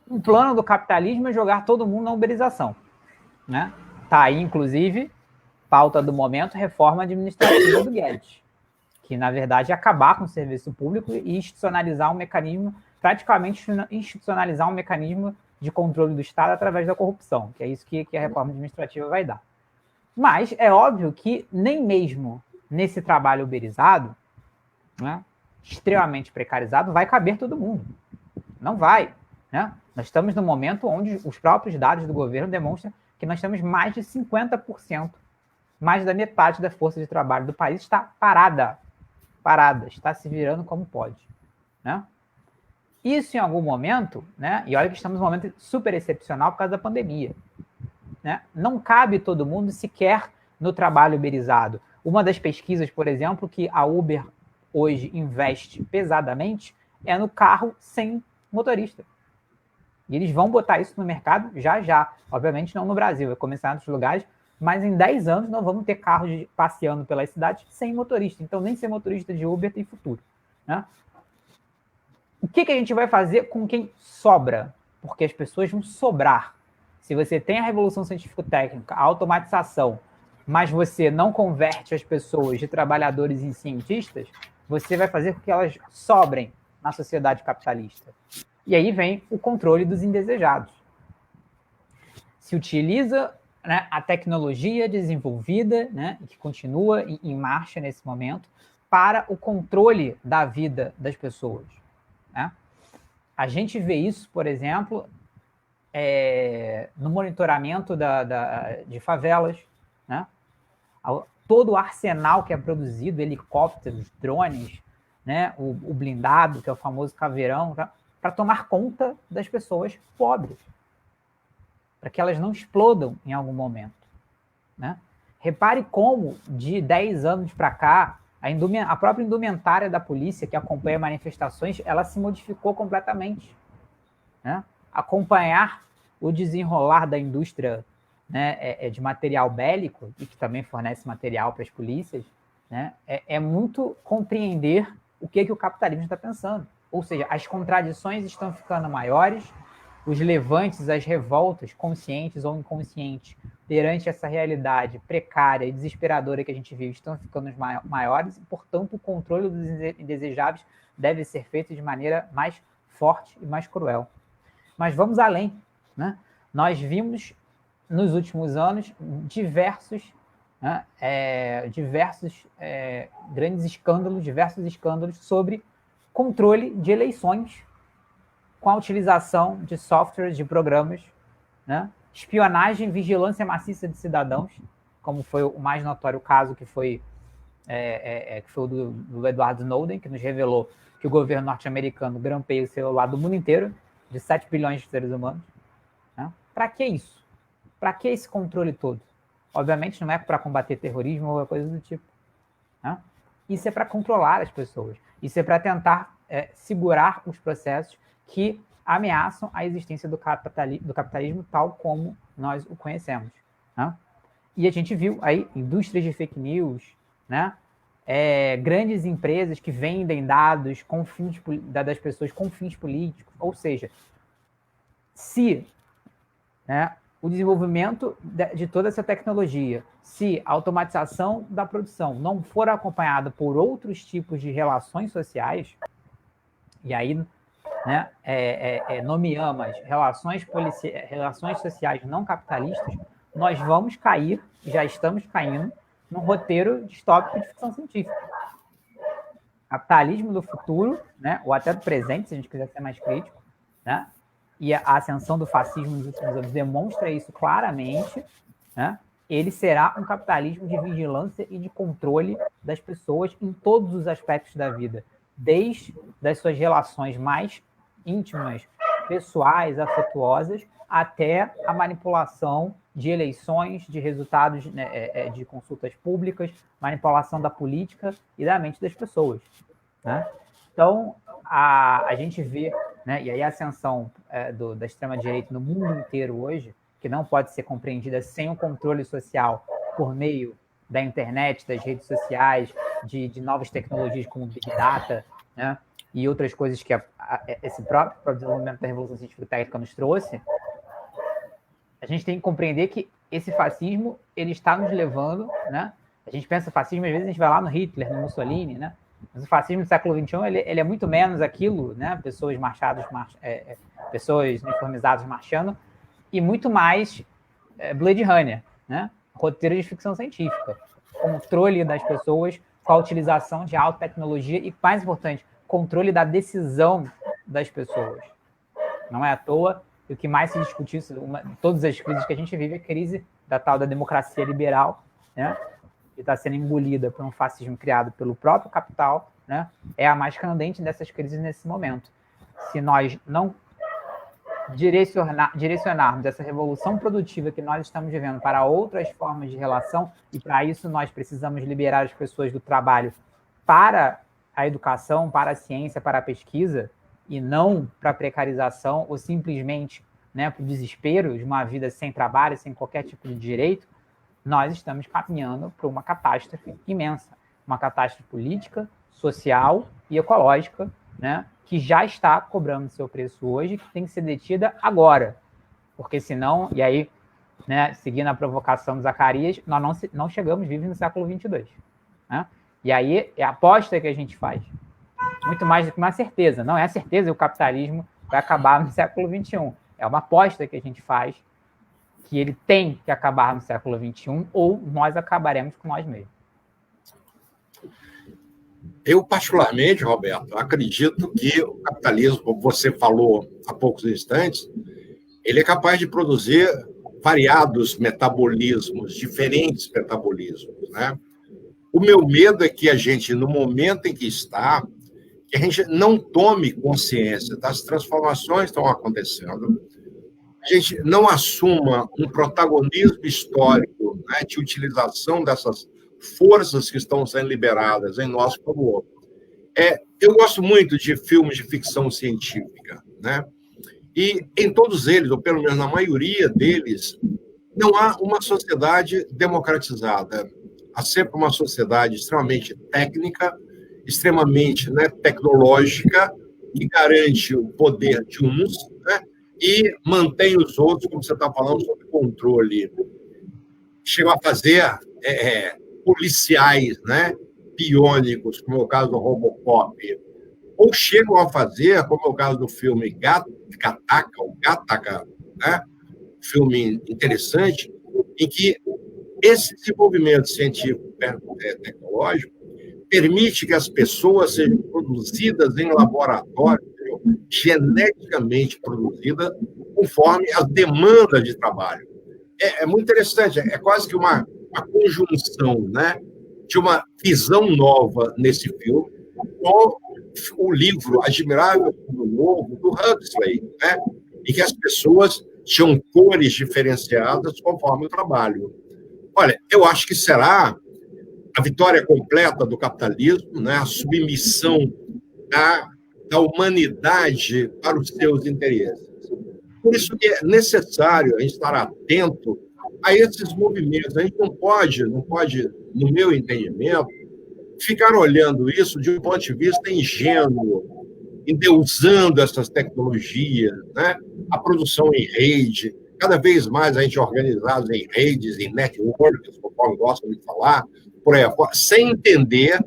o plano do capitalismo é jogar todo mundo na uberização, né? Tá aí, inclusive, pauta do momento, reforma administrativa do Guedes, que, na verdade, é acabar com o serviço público e institucionalizar um mecanismo, praticamente institucionalizar um mecanismo de controle do Estado através da corrupção, que é isso que a reforma administrativa vai dar. Mas é óbvio que nem mesmo nesse trabalho uberizado, né, extremamente precarizado, vai caber todo mundo. Não vai, né? Nós estamos num momento onde os próprios dados do governo demonstram que nós temos mais de 50%, mais da metade da força de trabalho do país está parada, está se virando como pode, né? Isso em algum momento, né? E olha que estamos num momento super excepcional por causa da pandemia, né? Não cabe todo mundo sequer no trabalho uberizado. Uma das pesquisas, por exemplo, que a Uber hoje investe pesadamente é no carro sem motorista. E eles vão botar isso no mercado já. Obviamente não no Brasil, vai começar em outros lugares, mas em 10 anos nós vamos ter carros passeando pelas cidades sem motorista. Então nem ser motorista de Uber tem futuro, né? O que a gente vai fazer com quem sobra? Porque as pessoas vão sobrar. Se você tem a revolução científico-técnica, a automatização, mas você não converte as pessoas de trabalhadores em cientistas, você vai fazer com que elas sobrem na sociedade capitalista. E aí vem o controle dos indesejados. Se utiliza, né, a tecnologia desenvolvida, né, que continua em marcha nesse momento, para o controle da vida das pessoas, né? A gente vê isso, por exemplo, no monitoramento de favelas, né? Todo o arsenal que é produzido, helicópteros, drones, né? O blindado, que é o famoso caveirão, tá? Para tomar conta das pessoas pobres, para que elas não explodam em algum momento, né? Repare como, de 10 anos para cá, a própria indumentária da polícia, que acompanha manifestações, ela se modificou completamente, né? Acompanhar o desenrolar da indústria né, de material bélico, e que também fornece material para as polícias, né, é muito compreender o que o capitalismo está pensando. Ou seja, as contradições estão ficando maiores, os levantes, as revoltas, conscientes ou inconscientes, perante essa realidade precária e desesperadora que a gente vive, estão ficando maiores, e, portanto, o controle dos indesejáveis deve ser feito de maneira mais forte e mais cruel. Mas vamos além, né? Nós vimos, nos últimos anos, diversos grandes escândalos, diversos escândalos sobre controle de eleições com a utilização de softwares, de programas, né? Espionagem, vigilância maciça de cidadãos, como foi o mais notório caso, que foi o do Edward Snowden, que nos revelou que o governo norte-americano grampeia o celular do mundo inteiro, de 7 bilhões de seres humanos. Né? Para que isso? Para que esse controle todo? Obviamente não é para combater terrorismo ou coisa do tipo. Né? Isso é para controlar as pessoas. Isso é para tentar segurar os processos que ameaçam a existência do capitalismo tal como nós o conhecemos. Né? E a gente viu aí indústrias de fake news, né? Grandes empresas que vendem dados das pessoas com fins políticos. Ou seja, se, né, o desenvolvimento de toda essa tecnologia, se a automatização da produção não for acompanhada por outros tipos de relações sociais, e aí, né, nomeamos relações sociais não capitalistas, nós vamos cair, já estamos caindo, num roteiro distópico de ficção científica. Capitalismo do futuro, né, ou até do presente, se a gente quiser ser mais crítico, né, e a ascensão do fascismo nos últimos anos demonstra isso claramente, né, ele será um capitalismo de vigilância e de controle das pessoas em todos os aspectos da vida, desde as suas relações mais íntimas, pessoais, afetuosas, até a manipulação de eleições, de resultados, né, de consultas públicas, manipulação da política e da mente das pessoas. Né? Então, a gente vê, né, e aí a ascensão da extrema-direita no mundo inteiro hoje, que não pode ser compreendida sem o controle social por meio da internet, das redes sociais, de novas tecnologias como Big Data, né, e outras coisas que esse próprio desenvolvimento da Revolução Científica e Técnica nos trouxe. A gente tem que compreender que esse fascismo ele está nos levando, né? A gente pensa fascismo, às vezes a gente vai lá no Hitler, no Mussolini, né? Mas o fascismo do século XXI ele é muito menos aquilo, né? Pessoas pessoas uniformizadas marchando, e muito mais Blade Runner, né? Roteiro de ficção científica, controle das pessoas com a utilização de alta tecnologia e, mais importante, controle da decisão das pessoas. Não é à toa. E o que mais se discute isso, todas as crises que a gente vive, é a crise da tal da democracia liberal, né, que está sendo engolida por um fascismo criado pelo próprio capital, né, é a mais candente dessas crises nesse momento. Se nós não direcionarmos essa revolução produtiva que nós estamos vivendo para outras formas de relação, e para isso nós precisamos liberar as pessoas do trabalho para a educação, para a ciência, para a pesquisa, e não para a precarização ou simplesmente, né, para o desespero de uma vida sem trabalho, sem qualquer tipo de direito, nós estamos caminhando para uma catástrofe imensa, uma catástrofe política, social e ecológica, né, que já está cobrando seu preço hoje, que tem que ser detida agora, porque senão, e aí, né, seguindo a provocação do Zacarias, nós não chegamos vivos no século 22, né? E aí é a aposta que a gente faz. Muito mais do que uma certeza. Não é a certeza que o capitalismo vai acabar no século XXI. É uma aposta que a gente faz que ele tem que acabar no século XXI ou nós acabaremos com nós mesmos. Eu, particularmente, Roberto, acredito que o capitalismo, como você falou há poucos instantes, ele é capaz de produzir variados metabolismos, diferentes metabolismos, né? O meu medo é que a gente, no momento em que está, que a gente não tome consciência das transformações que estão acontecendo, a gente não assuma um protagonismo histórico, né, de utilização dessas forças que estão sendo liberadas em nosso favor. Eu gosto muito de filmes de ficção científica, né? E em todos eles, ou pelo menos na maioria deles, não há uma sociedade democratizada. Há sempre uma sociedade extremamente técnica, extremamente, né, tecnológica, que garante o poder de uns, né, e mantém os outros, como você está falando, sob controle. Chegam a fazer policiais, né, biônicos, como é o caso do Robocop, ou chegam a fazer, como é o caso do filme Gattaca, né, filme interessante, em que esse desenvolvimento científico tecnológico permite que as pessoas sejam produzidas em laboratório, geneticamente produzidas conforme as demandas de trabalho. É muito interessante, é quase que uma conjunção, né, de uma visão nova nesse filme com o livro Admirável Mundo Novo, do Huxley, né, em que as pessoas tinham cores diferenciadas conforme o trabalho. Olha, eu acho que será a vitória completa do capitalismo, né, a submissão da humanidade para os seus interesses. Por isso que é necessário a gente estar atento a esses movimentos. A gente não pode, no meu entendimento, ficar olhando isso de um ponto de vista ingênuo, endeusando essas tecnologias, né? A produção em rede, cada vez mais a gente é organizado em redes, em networks, conforme gostam de falar, por aí afora, sem entender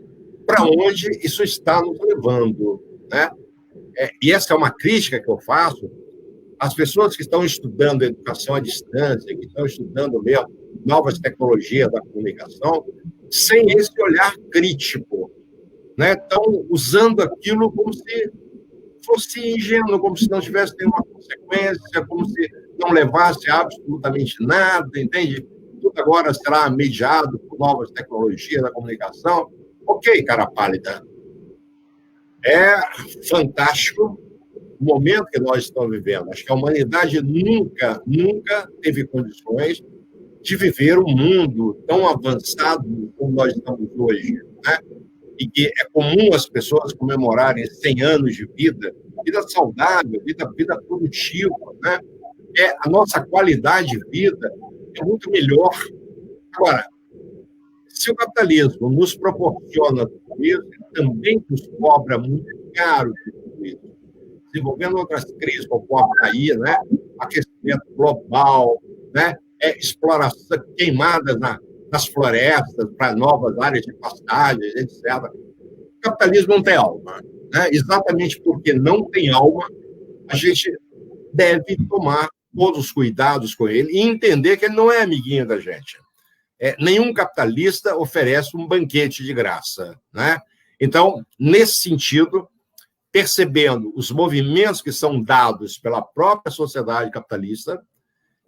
para onde isso está nos levando, né? E essa é uma crítica que eu faço às pessoas que estão estudando educação à distância, que estão estudando mesmo novas tecnologias da comunicação, sem esse olhar crítico, né? Estão usando aquilo como se fosse ingênuo, como se não tivesse nenhuma consequência, como se não levasse a absolutamente nada, entende? Tudo agora será mediado por novas tecnologias da comunicação. Ok, cara pálida. É fantástico o momento que nós estamos vivendo. Acho que a humanidade nunca teve condições de viver um mundo tão avançado como nós estamos hoje, né? E que é comum as pessoas comemorarem 100 anos de vida saudável, vida produtiva, né? A nossa qualidade de vida é muito melhor. Agora, se o capitalismo nos proporciona tudo isso, ele também nos cobra muito caro tudo isso, desenvolvendo outras crises, conforme aí, né? Aquecimento global, né? Exploração, queimadas nas florestas para novas áreas de pastagens, etc. O capitalismo não tem alma, né? Exatamente porque não tem alma, a gente deve tomar todos os cuidados com ele e entender que ele não é amiguinho da gente. Nenhum capitalista oferece um banquete de graça, né? Então, nesse sentido, percebendo os movimentos que são dados pela própria sociedade capitalista,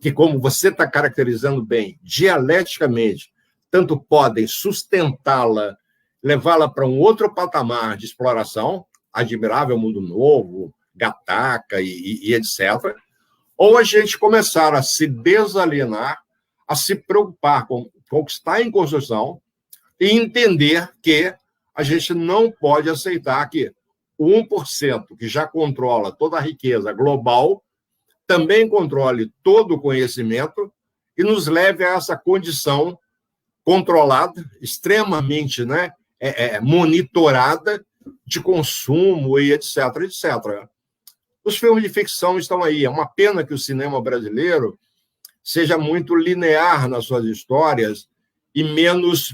que, como você está caracterizando bem, dialeticamente, tanto podem sustentá-la, levá-la para um outro patamar de exploração, Admirável Mundo Novo, Gattaca e etc., ou a gente começar a se desalienar, a se preocupar com o que está em construção e entender que a gente não pode aceitar que o 1% que já controla toda a riqueza global também controle todo o conhecimento e nos leve a essa condição controlada, extremamente, né, monitorada de consumo e etc, etc. Os filmes de ficção estão aí. É uma pena que o cinema brasileiro seja muito linear nas suas histórias e menos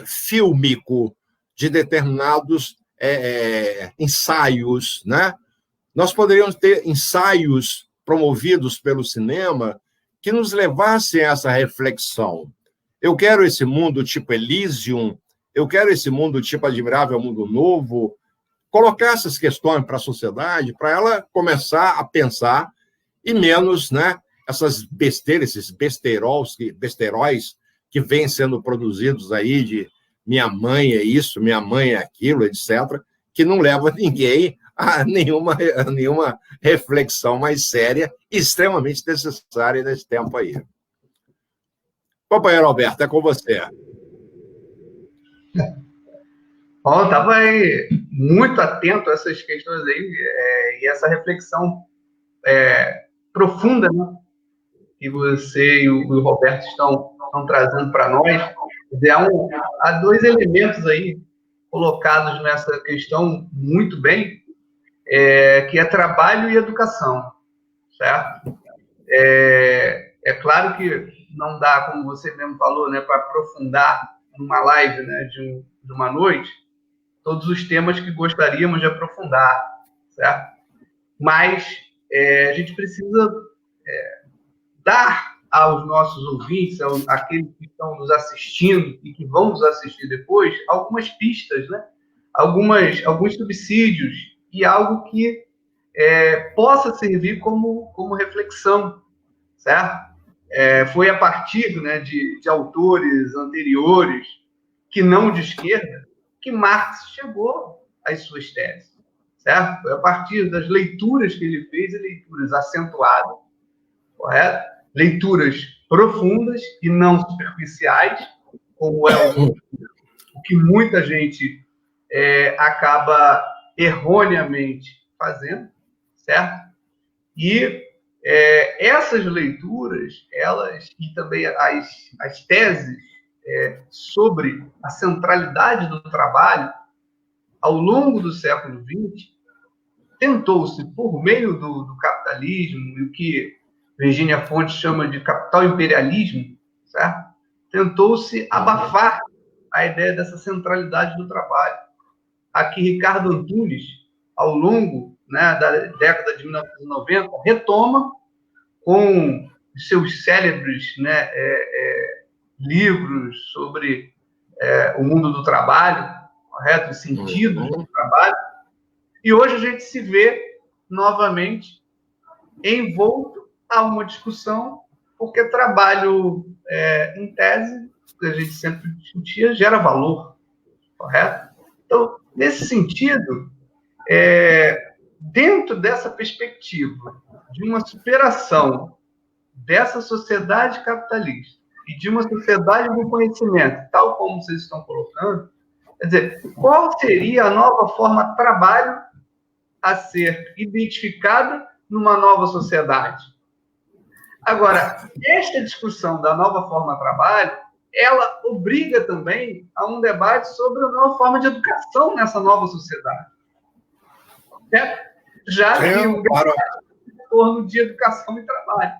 fílmico de determinados ensaios, né? Nós poderíamos ter ensaios promovidos pelo cinema que nos levassem a essa reflexão. Eu quero esse mundo tipo Elysium, eu quero esse mundo tipo Admirável Mundo Novo, colocar essas questões para a sociedade, para ela começar a pensar, e menos, né, essas besteiras, esses besteróis que vêm sendo produzidos aí de minha mãe é isso, minha mãe é aquilo, etc., que não leva ninguém a nenhuma reflexão mais séria, extremamente necessária nesse tempo aí. Companheiro Alberto, é com você. Bom, estava aí muito atento a essas questões aí, e essa reflexão profunda, né? que você e o Roberto estão trazendo para nós. Há dois elementos aí colocados nessa questão muito bem, que é trabalho e educação, certo? É claro que não dá, como você mesmo falou, né, para aprofundar numa live, né, de uma noite, todos os temas que gostaríamos de aprofundar, certo? Mas a gente precisa dar aos nossos ouvintes, àqueles que estão nos assistindo e que vão nos assistir depois, algumas pistas, né? Alguns subsídios e algo que possa servir como reflexão, certo? Foi a partir, né, de autores anteriores, que não de esquerda, que Marx chegou às suas teses, certo? Foi a partir das leituras que ele fez, e leituras acentuadas, correto? Leituras profundas e não superficiais, como é o que muita gente acaba erroneamente fazendo, certo? E essas leituras, e também as teses sobre a centralidade do trabalho, ao longo do século XX, tentou-se, por meio do capitalismo, e o que Virginia Fontes chama de capital imperialismo, certo? Tentou-se abafar a ideia dessa centralidade do trabalho. Aqui, Ricardo Antunes, ao longo, né, da década de 1990, retoma com seus célebres, né, livros sobre o mundo do trabalho, correto? O sentido do trabalho. E hoje a gente se vê novamente envolto a uma discussão, porque trabalho, em tese, que a gente sempre discutia, gera valor, correto? Então, nesse sentido, dentro dessa perspectiva de uma superação dessa sociedade capitalista e de uma sociedade do conhecimento, tal como vocês estão colocando, quer dizer, qual seria a nova forma de trabalho a ser identificada numa nova sociedade? Agora, esta discussão da nova forma de trabalho, ela obriga também a um debate sobre a nova forma de educação nessa nova sociedade. Certo? Já que o debate é em torno de educação e trabalho.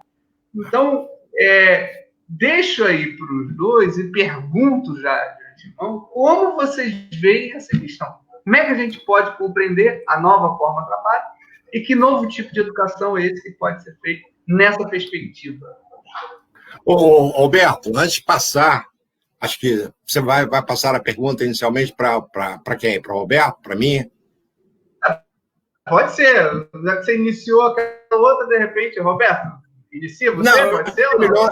Então, deixo aí para os dois e pergunto já de antemão como vocês veem essa questão. Como é que a gente pode compreender a nova forma de trabalho e que novo tipo de educação é esse que pode ser feito nessa perspectiva? Alberto, antes de passar, acho que você vai passar a pergunta inicialmente para quem? Para o Roberto? Para mim? Pode ser. Já que você iniciou aquela outra, de repente, Roberto, inicia você? Não, pode ser?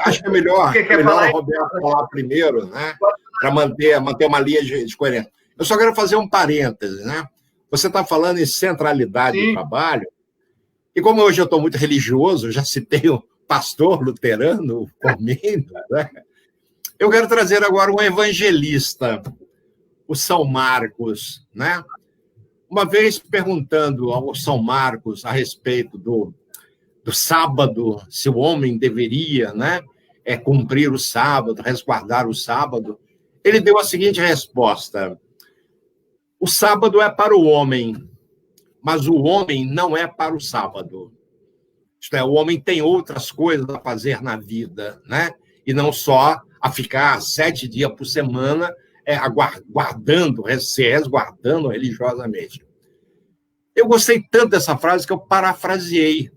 Acho que é melhor falar o Roberto falar primeiro, né? Para manter uma linha de coerência. Eu só quero fazer um parêntese, né? Você está falando em centralidade do trabalho, e como hoje eu estou muito religioso, já citei o pastor luterano, Comendo, né? Eu quero trazer agora um evangelista, o São Marcos, né? Uma vez perguntando ao São Marcos a respeito do sábado, se o homem deveria, né, cumprir o sábado, resguardar o sábado, ele deu a seguinte resposta: o sábado é para o homem, mas o homem não é para o sábado. Isto é, o homem tem outras coisas a fazer na vida, né? E não só a ficar 7 dias por semana se resguardando religiosamente. Eu gostei tanto dessa frase que eu parafraseei,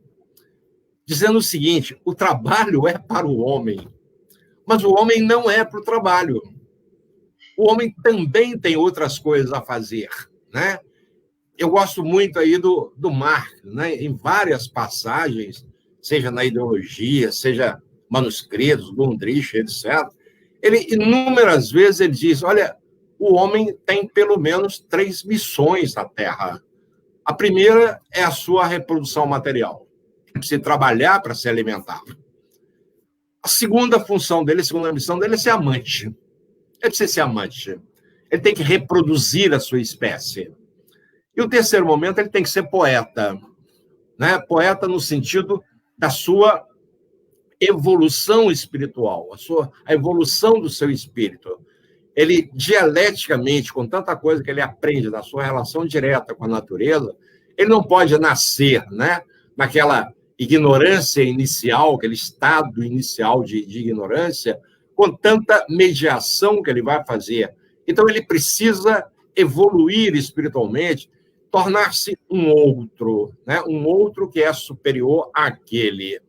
dizendo o seguinte: o trabalho é para o homem, mas o homem não é para o trabalho. O homem também tem outras coisas a fazer, né? Eu gosto muito aí do Marx, né? Em várias passagens, seja na ideologia, seja manuscritos, Gundrich, etc. Ele, inúmeras vezes, ele diz: olha, o homem tem pelo menos 3 missões na Terra. A primeira é a sua reprodução material. Ele precisa trabalhar para se alimentar. A segunda função dele, a segunda missão dele é ser amante. Ele precisa ser amante. Ele tem que reproduzir a sua espécie. E o terceiro momento, ele tem que ser poeta. Né? Poeta no sentido da sua evolução espiritual, a evolução do seu espírito. Ele, dialeticamente, com tanta coisa que ele aprende na sua relação direta com a natureza, ele não pode nascer, né, naquela ignorância inicial, aquele estado inicial de ignorância, com tanta mediação que ele vai fazer. Então, ele precisa evoluir espiritualmente, tornar-se um outro, né? Um outro que é superior àquele.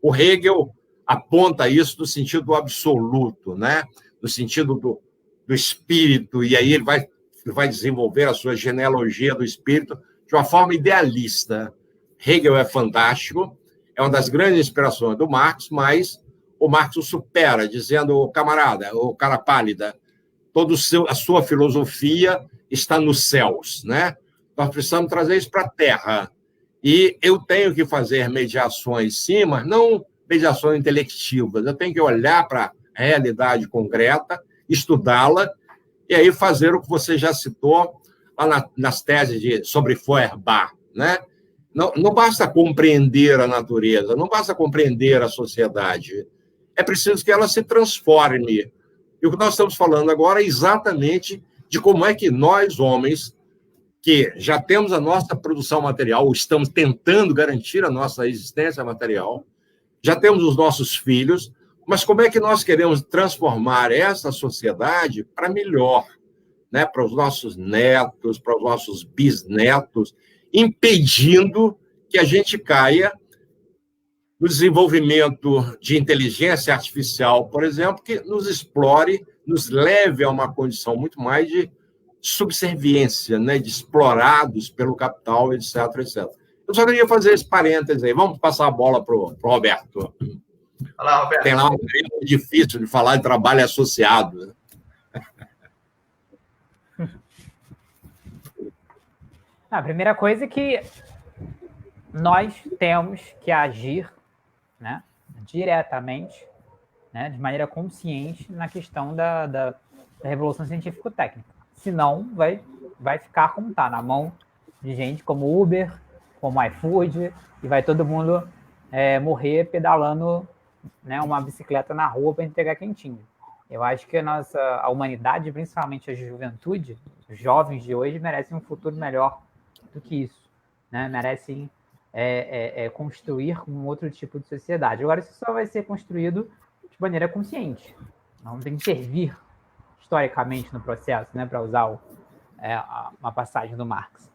O Hegel aponta isso no sentido absoluto, né? No sentido do espírito, e aí ele vai desenvolver a sua genealogia do espírito de uma forma idealista. Hegel é fantástico, é uma das grandes inspirações do Marx, mas o Marx o supera, dizendo, camarada, o cara pálida, a sua filosofia está nos céus, né? Nós precisamos trazer isso para a Terra. E eu tenho que fazer mediações, sim, mas não mediações intelectivas. Eu tenho que olhar para a realidade concreta, estudá-la, e aí fazer o que você já citou lá nas teses sobre Feuerbach, né? Não basta compreender a natureza, não basta compreender a sociedade. É preciso que ela se transforme. E o que nós estamos falando agora é exatamente de como é que nós, homens, que já temos a nossa produção material, ou estamos tentando garantir a nossa existência material, já temos os nossos filhos, mas como é que nós queremos transformar essa sociedade para melhor, né? Para os nossos netos, para os nossos bisnetos, impedindo que a gente caia no desenvolvimento de inteligência artificial, por exemplo, que nos explore, nos leve a uma condição muito mais de subserviência, né, de explorados pelo capital, etc, etc. Eu só queria fazer esse parênteses aí. Vamos passar a bola para o Roberto. Olá, Roberto. Tem lá um período difícil de falar de trabalho associado. A primeira coisa é que nós temos que agir, né, diretamente, né, de maneira consciente na questão da revolução científico-técnica. Senão, vai ficar como está, na mão de gente como Uber, como iFood, e vai todo mundo morrer pedalando, né, uma bicicleta na rua para entregar quentinho. Eu acho que a humanidade, principalmente a juventude, os jovens de hoje, merecem um futuro melhor do que isso, né? Merecem construir um outro tipo de sociedade. Agora, isso só vai ser construído de maneira consciente. Não tem que servir historicamente no processo, né, para usar uma passagem do Marx.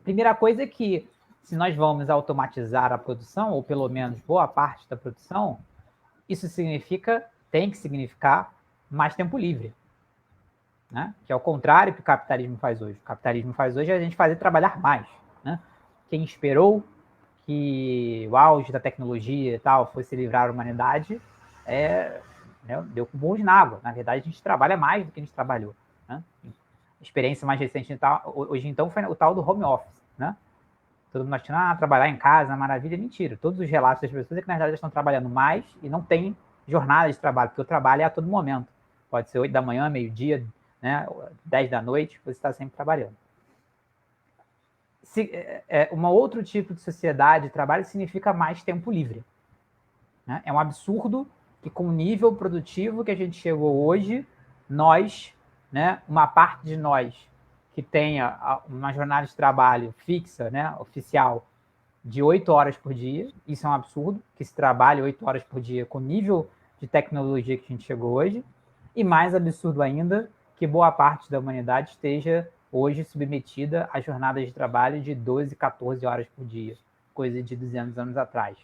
Primeira coisa é que, se nós vamos automatizar a produção, ou pelo menos boa parte da produção, isso tem que significar mais tempo livre, né? Que é o contrário que o capitalismo faz hoje. O capitalismo faz hoje a gente fazer trabalhar mais, né? Quem esperou que o auge da tecnologia e tal fosse livrar a humanidade deu com burros na água. Na verdade, a gente trabalha mais do que a gente trabalhou, né? A experiência mais recente hoje, então, foi o tal do home office, né? Todo mundo achando, trabalhar em casa, maravilha, mentira. Todos os relatos das pessoas é que, na verdade, elas estão trabalhando mais e não tem jornada de trabalho, porque o trabalho é a todo momento. Pode ser 8 da manhã, meio-dia, né, 10 da noite, você está sempre trabalhando. Um outro tipo de sociedade de trabalho significa mais tempo livre, né? É um absurdo que, com o nível produtivo que a gente chegou hoje, nós, né, uma parte de nós que tenha uma jornada de trabalho fixa, né, oficial, de 8 horas por dia, isso é um absurdo, que se trabalhe 8 horas por dia com o nível de tecnologia que a gente chegou hoje, e mais absurdo ainda, que boa parte da humanidade esteja hoje submetida a jornadas de trabalho de 12, 14 horas por dia, coisa de 200 anos atrás,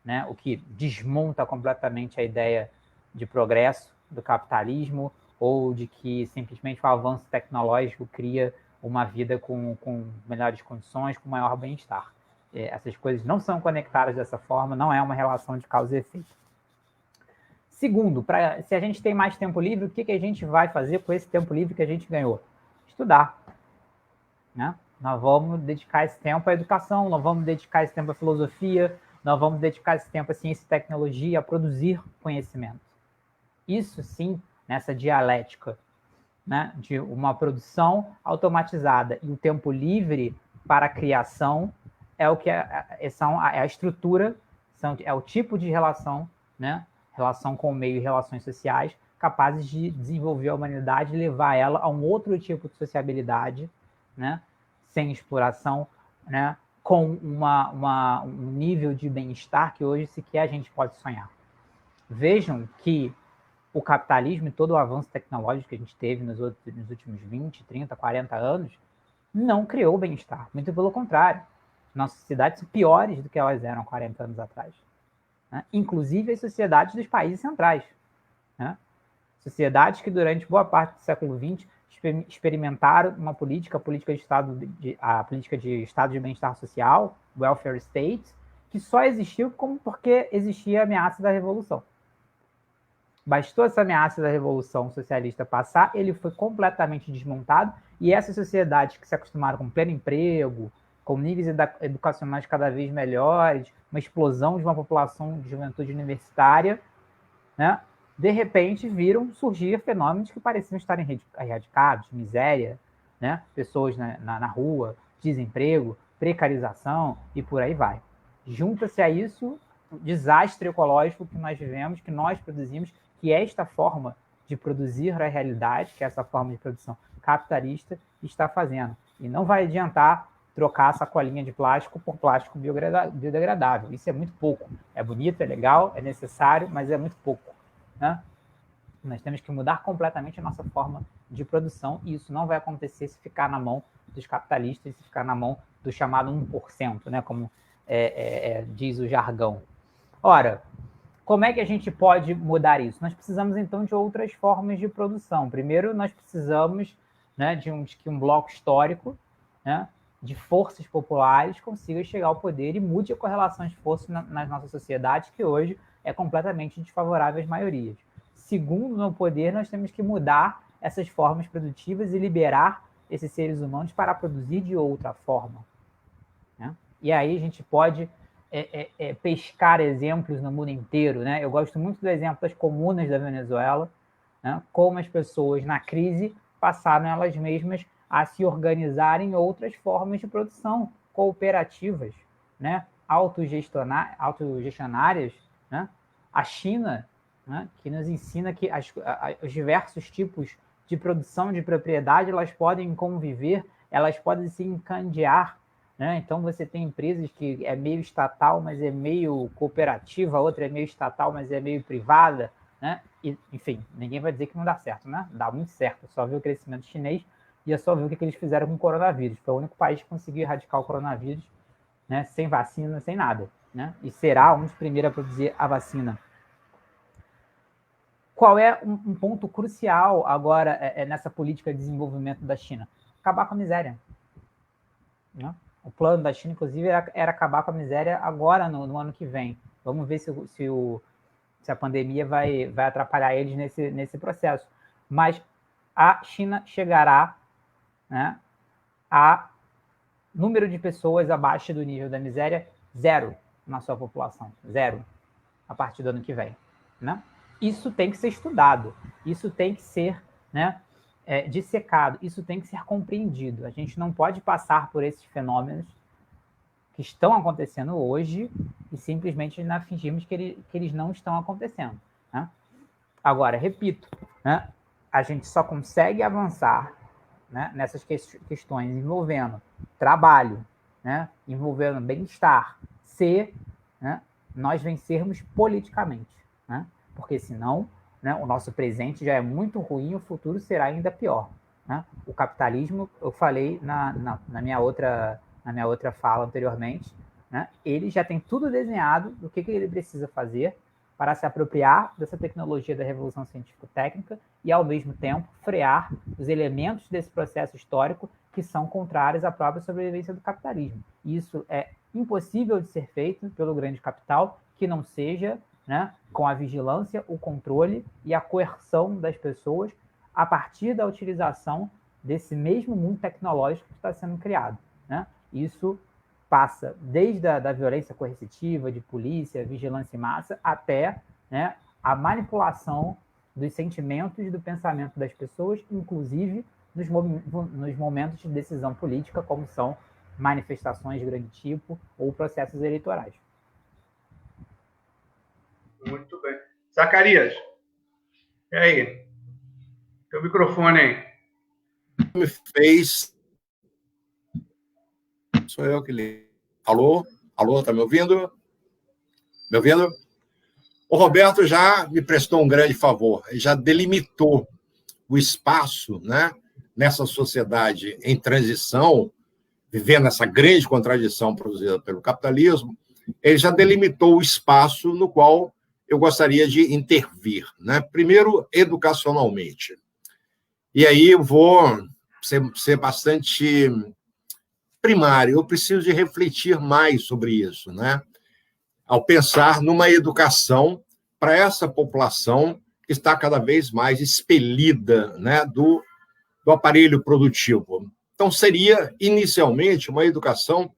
né? O que desmonta completamente a ideia de progresso do capitalismo, ou de que simplesmente o avanço tecnológico cria uma vida com melhores condições, com maior bem-estar. Essas coisas não são conectadas dessa forma, não é uma relação de causa e efeito. Segundo, se a gente tem mais tempo livre, o que a gente vai fazer com esse tempo livre que a gente ganhou? Estudar, né? Nós vamos dedicar esse tempo à educação, nós vamos dedicar esse tempo à filosofia, nós vamos dedicar esse tempo à ciência e tecnologia, a produzir conhecimento. Isso, sim, nessa dialética, né, de uma produção automatizada e o tempo livre para a criação é o que é a estrutura, é o tipo de relação né, relação com o meio e relações sociais, capazes de desenvolver a humanidade e levar ela a um outro tipo de sociabilidade, né, sem exploração, né, com um nível de bem-estar que hoje sequer a gente pode sonhar. Vejam que o capitalismo e todo o avanço tecnológico que a gente teve nos últimos 20, 30, 40 anos não criou bem-estar. Muito pelo contrário. Nossas sociedades são piores do que elas eram 40 anos atrás. Né? Inclusive as sociedades dos países centrais. Né? Sociedades que durante boa parte do século XX experimentaram uma política, a política de estado de bem-estar social, welfare state, que só existiu porque existia a ameaça da revolução. Bastou essa ameaça da revolução socialista passar, ele foi completamente desmontado, e essas sociedades que se acostumaram com pleno emprego, com níveis educacionais cada vez melhores, uma explosão de uma população de juventude universitária, né, de repente viram surgir fenômenos que pareciam estar erradicados, miséria, né, pessoas na rua, desemprego, precarização e por aí vai. Junta-se a isso o desastre ecológico que nós vivemos, que nós produzimos, que esta forma de produzir a realidade, que essa forma de produção capitalista está fazendo. E não vai adiantar trocar a sacolinha de plástico por plástico biodegradável. Isso é muito pouco. É bonito, é legal, é necessário, mas é muito pouco. Né? Nós temos que mudar completamente a nossa forma de produção, e isso não vai acontecer se ficar na mão dos capitalistas, se ficar na mão do chamado 1%, né? Como diz o jargão. Ora, como é que a gente pode mudar isso? Nós precisamos, então, de outras formas de produção. Primeiro, nós precisamos, né, de que um bloco histórico, né, de forças populares consiga chegar ao poder e mude a correlação de forças nas nossas sociedades, que hoje é completamente desfavorável às maiorias. Segundo, no poder, nós temos que mudar essas formas produtivas e liberar esses seres humanos para produzir de outra forma. Né? E aí a gente pode pescar exemplos no mundo inteiro. Né? Eu gosto muito do exemplo das comunas da Venezuela, né? Como as pessoas, na crise, passaram elas mesmas a se organizar em outras formas de produção, cooperativas, né? Autogestionárias. Né? A China, né? Que nos ensina que os diversos tipos de produção de propriedade elas podem conviver, elas podem se encandear. Né? Então, você tem empresas que é meio estatal, mas é meio cooperativa, a outra é meio estatal, mas é meio privada. Né? E, enfim, ninguém vai dizer que não dá certo. Né? Dá muito certo. É só ver o crescimento chinês e é só ver o que eles fizeram com o coronavírus. Foi o único país que conseguiu erradicar o coronavírus, né? Sem vacina, sem nada. Né? E será um dos primeiros a produzir a vacina. Qual é um ponto crucial agora nessa política de desenvolvimento da China? Acabar com a miséria. Né? O plano da China, inclusive, era acabar com a miséria agora, no ano que vem. Vamos ver se a pandemia vai atrapalhar eles nesse processo. Mas a China chegará, né, a número de pessoas abaixo do nível da miséria, 0 na sua população. 0 a partir do ano que vem. Né? Isso tem que ser estudado. Isso tem que ser, né, dissecado, isso tem que ser compreendido. A gente não pode passar por esses fenômenos que estão acontecendo hoje e simplesmente fingirmos que eles não estão acontecendo. Né? Agora, repito, né, a gente só consegue avançar, né, nessas questões envolvendo trabalho, né, envolvendo bem-estar, se, né, nós vencermos politicamente. Né? Porque senão, né, o nosso presente já é muito ruim, o futuro será ainda pior. Né? O capitalismo, eu falei na minha outra fala anteriormente, né, ele já tem tudo desenhado do que ele precisa fazer para se apropriar dessa tecnologia da revolução científico-técnica e, ao mesmo tempo, frear os elementos desse processo histórico que são contrários à própria sobrevivência do capitalismo. Isso é impossível de ser feito pelo grande capital que não seja, né, com a vigilância, o controle e a coerção das pessoas a partir da utilização desse mesmo mundo tecnológico que está sendo criado. Né? Isso passa desde a violência coercitiva, de polícia, vigilância em massa, até, né, a manipulação dos sentimentos e do pensamento das pessoas, inclusive nos momentos de decisão política, como são manifestações de grande tipo ou processos eleitorais. Muito bem. Zacarias, e aí? Teu microfone aí. Me fez... Sou eu que li. Alô? Alô, tá me ouvindo? Me ouvindo? O Roberto já me prestou um grande favor, ele já delimitou o espaço, né, nessa sociedade em transição, vivendo essa grande contradição produzida pelo capitalismo, ele já delimitou o espaço no qual eu gostaria de intervir, né? Primeiro, educacionalmente. E aí eu vou ser bastante primário, eu preciso de refletir mais sobre isso, né? Ao pensar numa educação para essa população que está cada vez mais expelida, né, do aparelho produtivo. Então, seria, inicialmente, uma educação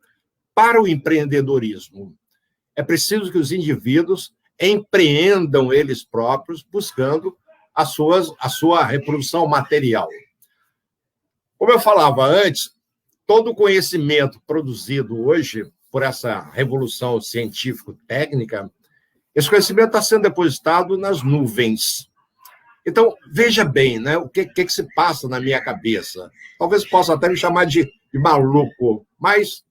para o empreendedorismo. É preciso que os indivíduos empreendam eles próprios, buscando a sua reprodução material. Como eu falava antes, todo o conhecimento produzido hoje por essa revolução científico-técnica, esse conhecimento está sendo depositado nas nuvens. Então, veja bem, né, o que se passa na minha cabeça. Talvez possa até me chamar de maluco, mas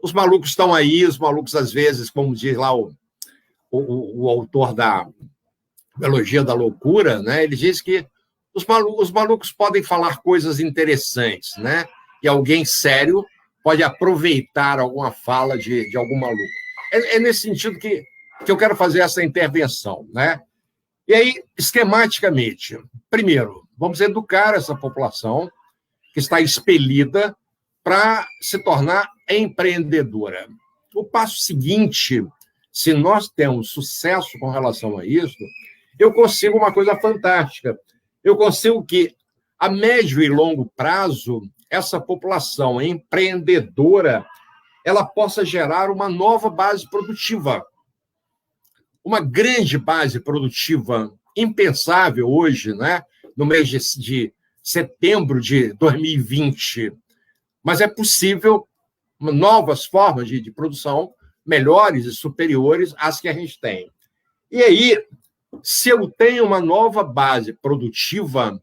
os malucos estão aí, os malucos, às vezes, como diz lá o autor da Biologia da Loucura, né, ele diz que os malucos podem falar coisas interessantes, né, e alguém sério pode aproveitar alguma fala de algum maluco. É nesse sentido que eu quero fazer essa intervenção, né? E aí, esquematicamente, primeiro, vamos educar essa população que está expelida para se tornar empreendedora. O passo seguinte, se nós temos sucesso com relação a isso, eu consigo uma coisa fantástica. Eu consigo que, a médio e longo prazo, essa população empreendedora ela possa gerar uma nova base produtiva. Uma grande base produtiva impensável hoje, né, no mês de setembro de 2020. Mas é possível novas formas de produção melhores e superiores às que a gente tem. E aí, se eu tenho uma nova base produtiva,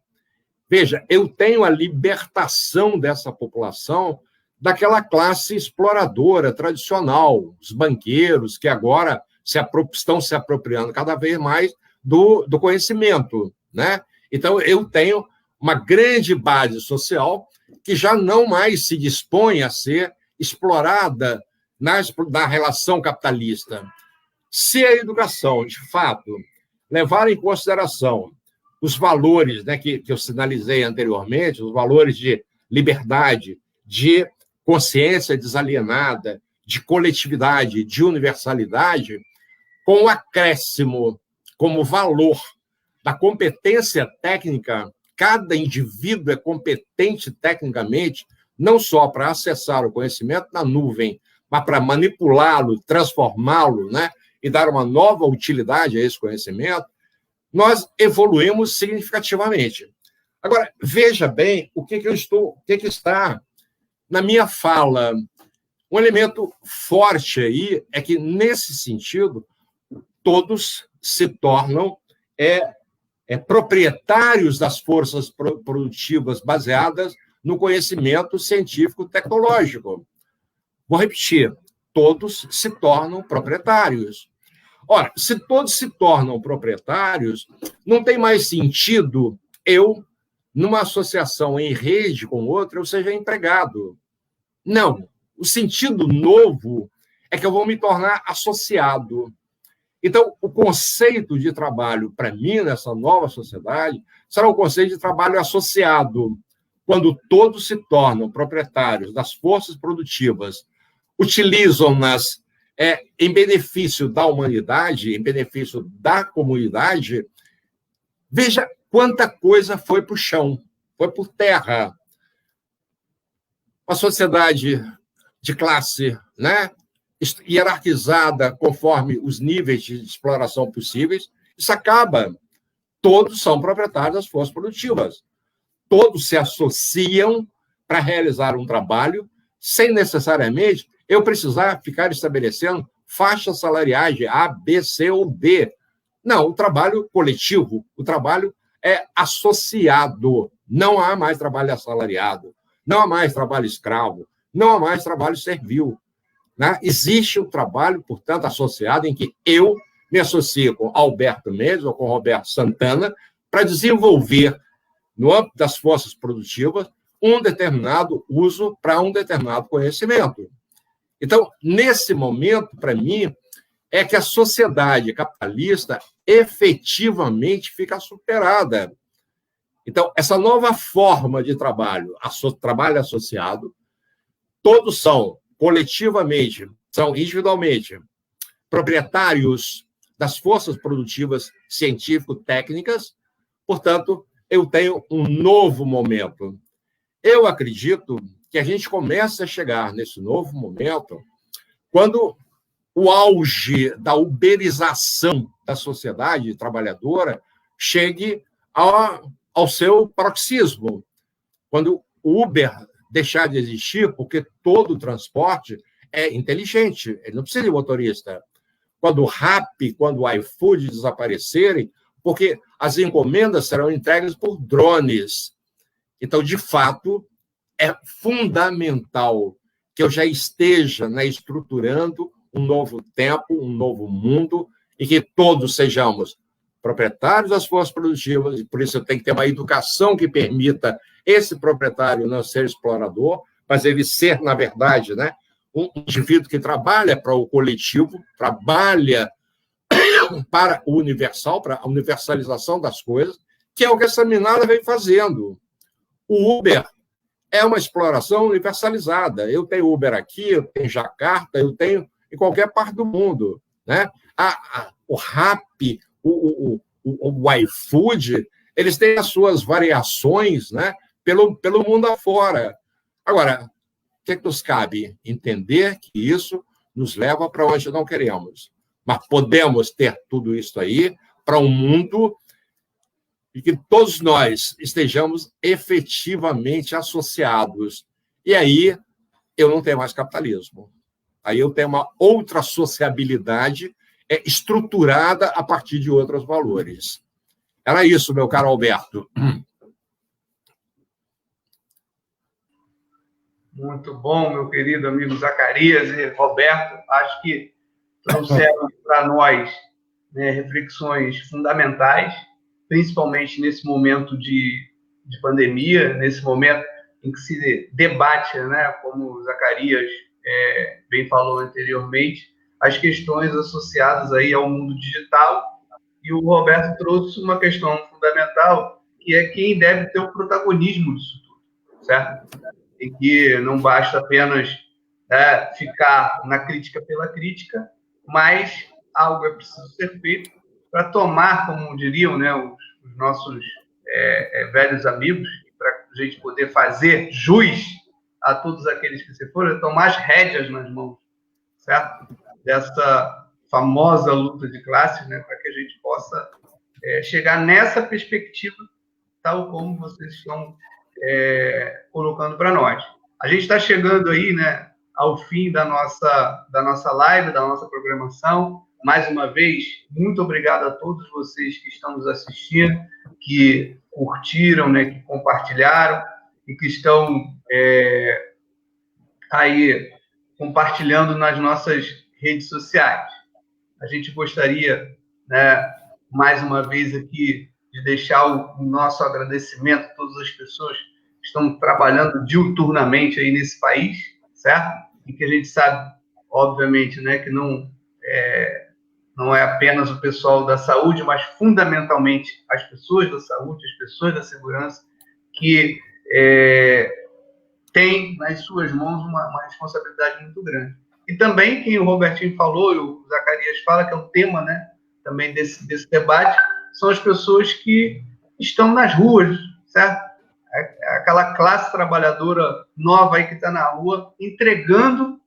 veja, eu tenho a libertação dessa população daquela classe exploradora tradicional, os banqueiros que agora estão se apropriando cada vez mais do conhecimento, né? Então, eu tenho uma grande base social que já não mais se dispõe a ser explorada na relação capitalista. Se a educação, de fato, levar em consideração os valores, né, que eu sinalizei anteriormente, os valores de liberdade, de consciência desalienada, de coletividade, de universalidade, com o acréscimo como valor da competência técnica, cada indivíduo é competente tecnicamente, não só para acessar o conhecimento na nuvem, mas para manipulá-lo, transformá-lo, né, e dar uma nova utilidade a esse conhecimento, nós evoluímos significativamente. Agora, veja bem o que está na minha fala. Um elemento forte aí é que, nesse sentido, todos se tornam proprietários das forças produtivas baseadas no conhecimento científico-tecnológico. Vou repetir, todos se tornam proprietários. Ora, se todos se tornam proprietários, não tem mais sentido eu, numa associação em rede com outra, eu seja empregado. Não. O sentido novo é que eu vou me tornar associado. Então, o conceito de trabalho, para mim, nessa nova sociedade, será o conceito de trabalho associado, quando todos se tornam proprietários das forças produtivas, utilizam-nas em benefício da humanidade, em benefício da comunidade. Veja quanta coisa foi para o chão, foi por terra. Uma sociedade de classe, né, hierarquizada conforme os níveis de exploração possíveis, isso acaba. Todos são proprietários das forças produtivas. Todos se associam para realizar um trabalho sem necessariamente eu precisar ficar estabelecendo faixas salariais de A, B, C ou D. Não, o trabalho coletivo, o trabalho é associado. Não há mais trabalho assalariado, não há mais trabalho escravo, não há mais trabalho servil. Né? Existe o trabalho, portanto, associado em que eu me associo com Alberto Mendes ou com Roberto Santana para desenvolver, no âmbito das forças produtivas, um determinado uso para um determinado conhecimento. Então, nesse momento, para mim, é que a sociedade capitalista efetivamente fica superada. Então, essa nova forma de trabalho, trabalho associado, todos são coletivamente, são individualmente proprietários das forças produtivas científico-técnicas, portanto, eu tenho um novo momento. Eu acredito que a gente começa a chegar nesse novo momento quando o auge da uberização da sociedade trabalhadora chegue ao seu paroxismo. Quando o Uber deixar de existir, porque todo o transporte é inteligente, ele não precisa de motorista. Quando o Rappi, quando o iFood desaparecerem, porque as encomendas serão entregues por drones. Então, de fato, é fundamental que eu já esteja estruturando um novo tempo, um novo mundo, e que todos sejamos proprietários das forças produtivas, e por isso eu tenho que ter uma educação que permita esse proprietário não ser explorador, mas ele ser, na verdade, um indivíduo que trabalha para o coletivo, trabalha para o universal, para a universalização das coisas, que é o que essa meninada vem fazendo. O Uber é uma exploração universalizada. Eu tenho Uber aqui, eu tenho em Jacarta, eu tenho em qualquer parte do mundo. Né? O Rappi, o iFood, eles têm as suas variações pelo mundo afora. Agora, o que nos cabe? Entender que isso nos leva para onde não queremos. Mas podemos ter tudo isso aí para um mundo e que todos nós estejamos efetivamente associados. E aí eu não tenho mais capitalismo. Aí eu tenho uma outra sociabilidade estruturada a partir de outros valores. Era isso, meu caro Alberto. Muito bom, meu querido amigo Zacarias e Roberto. Acho que trouxeram para nós reflexões fundamentais, principalmente nesse momento de pandemia, nesse momento em que se debate, como o Zacarias bem falou anteriormente, as questões associadas aí ao mundo digital, e o Roberto trouxe uma questão fundamental, que é quem deve ter o protagonismo disso tudo, certo? E que não basta apenas ficar na crítica pela crítica, mas algo é preciso ser feito para tomar, como diriam os nossos velhos amigos, para a gente poder fazer jus a todos aqueles que se foram, tomar as rédeas nas mãos, certo? Dessa famosa luta de classes, para que a gente possa chegar nessa perspectiva, tal como vocês estão colocando para nós. A gente está chegando aí, ao fim da nossa live, da nossa programação. Mais uma vez, muito obrigado a todos vocês que estão nos assistindo, que curtiram, que compartilharam e que estão aí compartilhando nas nossas redes sociais. A gente gostaria, mais uma vez aqui, de deixar o nosso agradecimento a todas as pessoas que estão trabalhando diuturnamente aí nesse país, certo? E que a gente sabe, obviamente, que não é apenas o pessoal da saúde, mas fundamentalmente as pessoas da saúde, as pessoas da segurança, que têm nas suas mãos uma responsabilidade muito grande. E também, quem o Robertinho falou, e o Zacarias fala, que é o tema também desse debate, são as pessoas que estão nas ruas, certo? Aquela classe trabalhadora nova aí que está na rua, entregando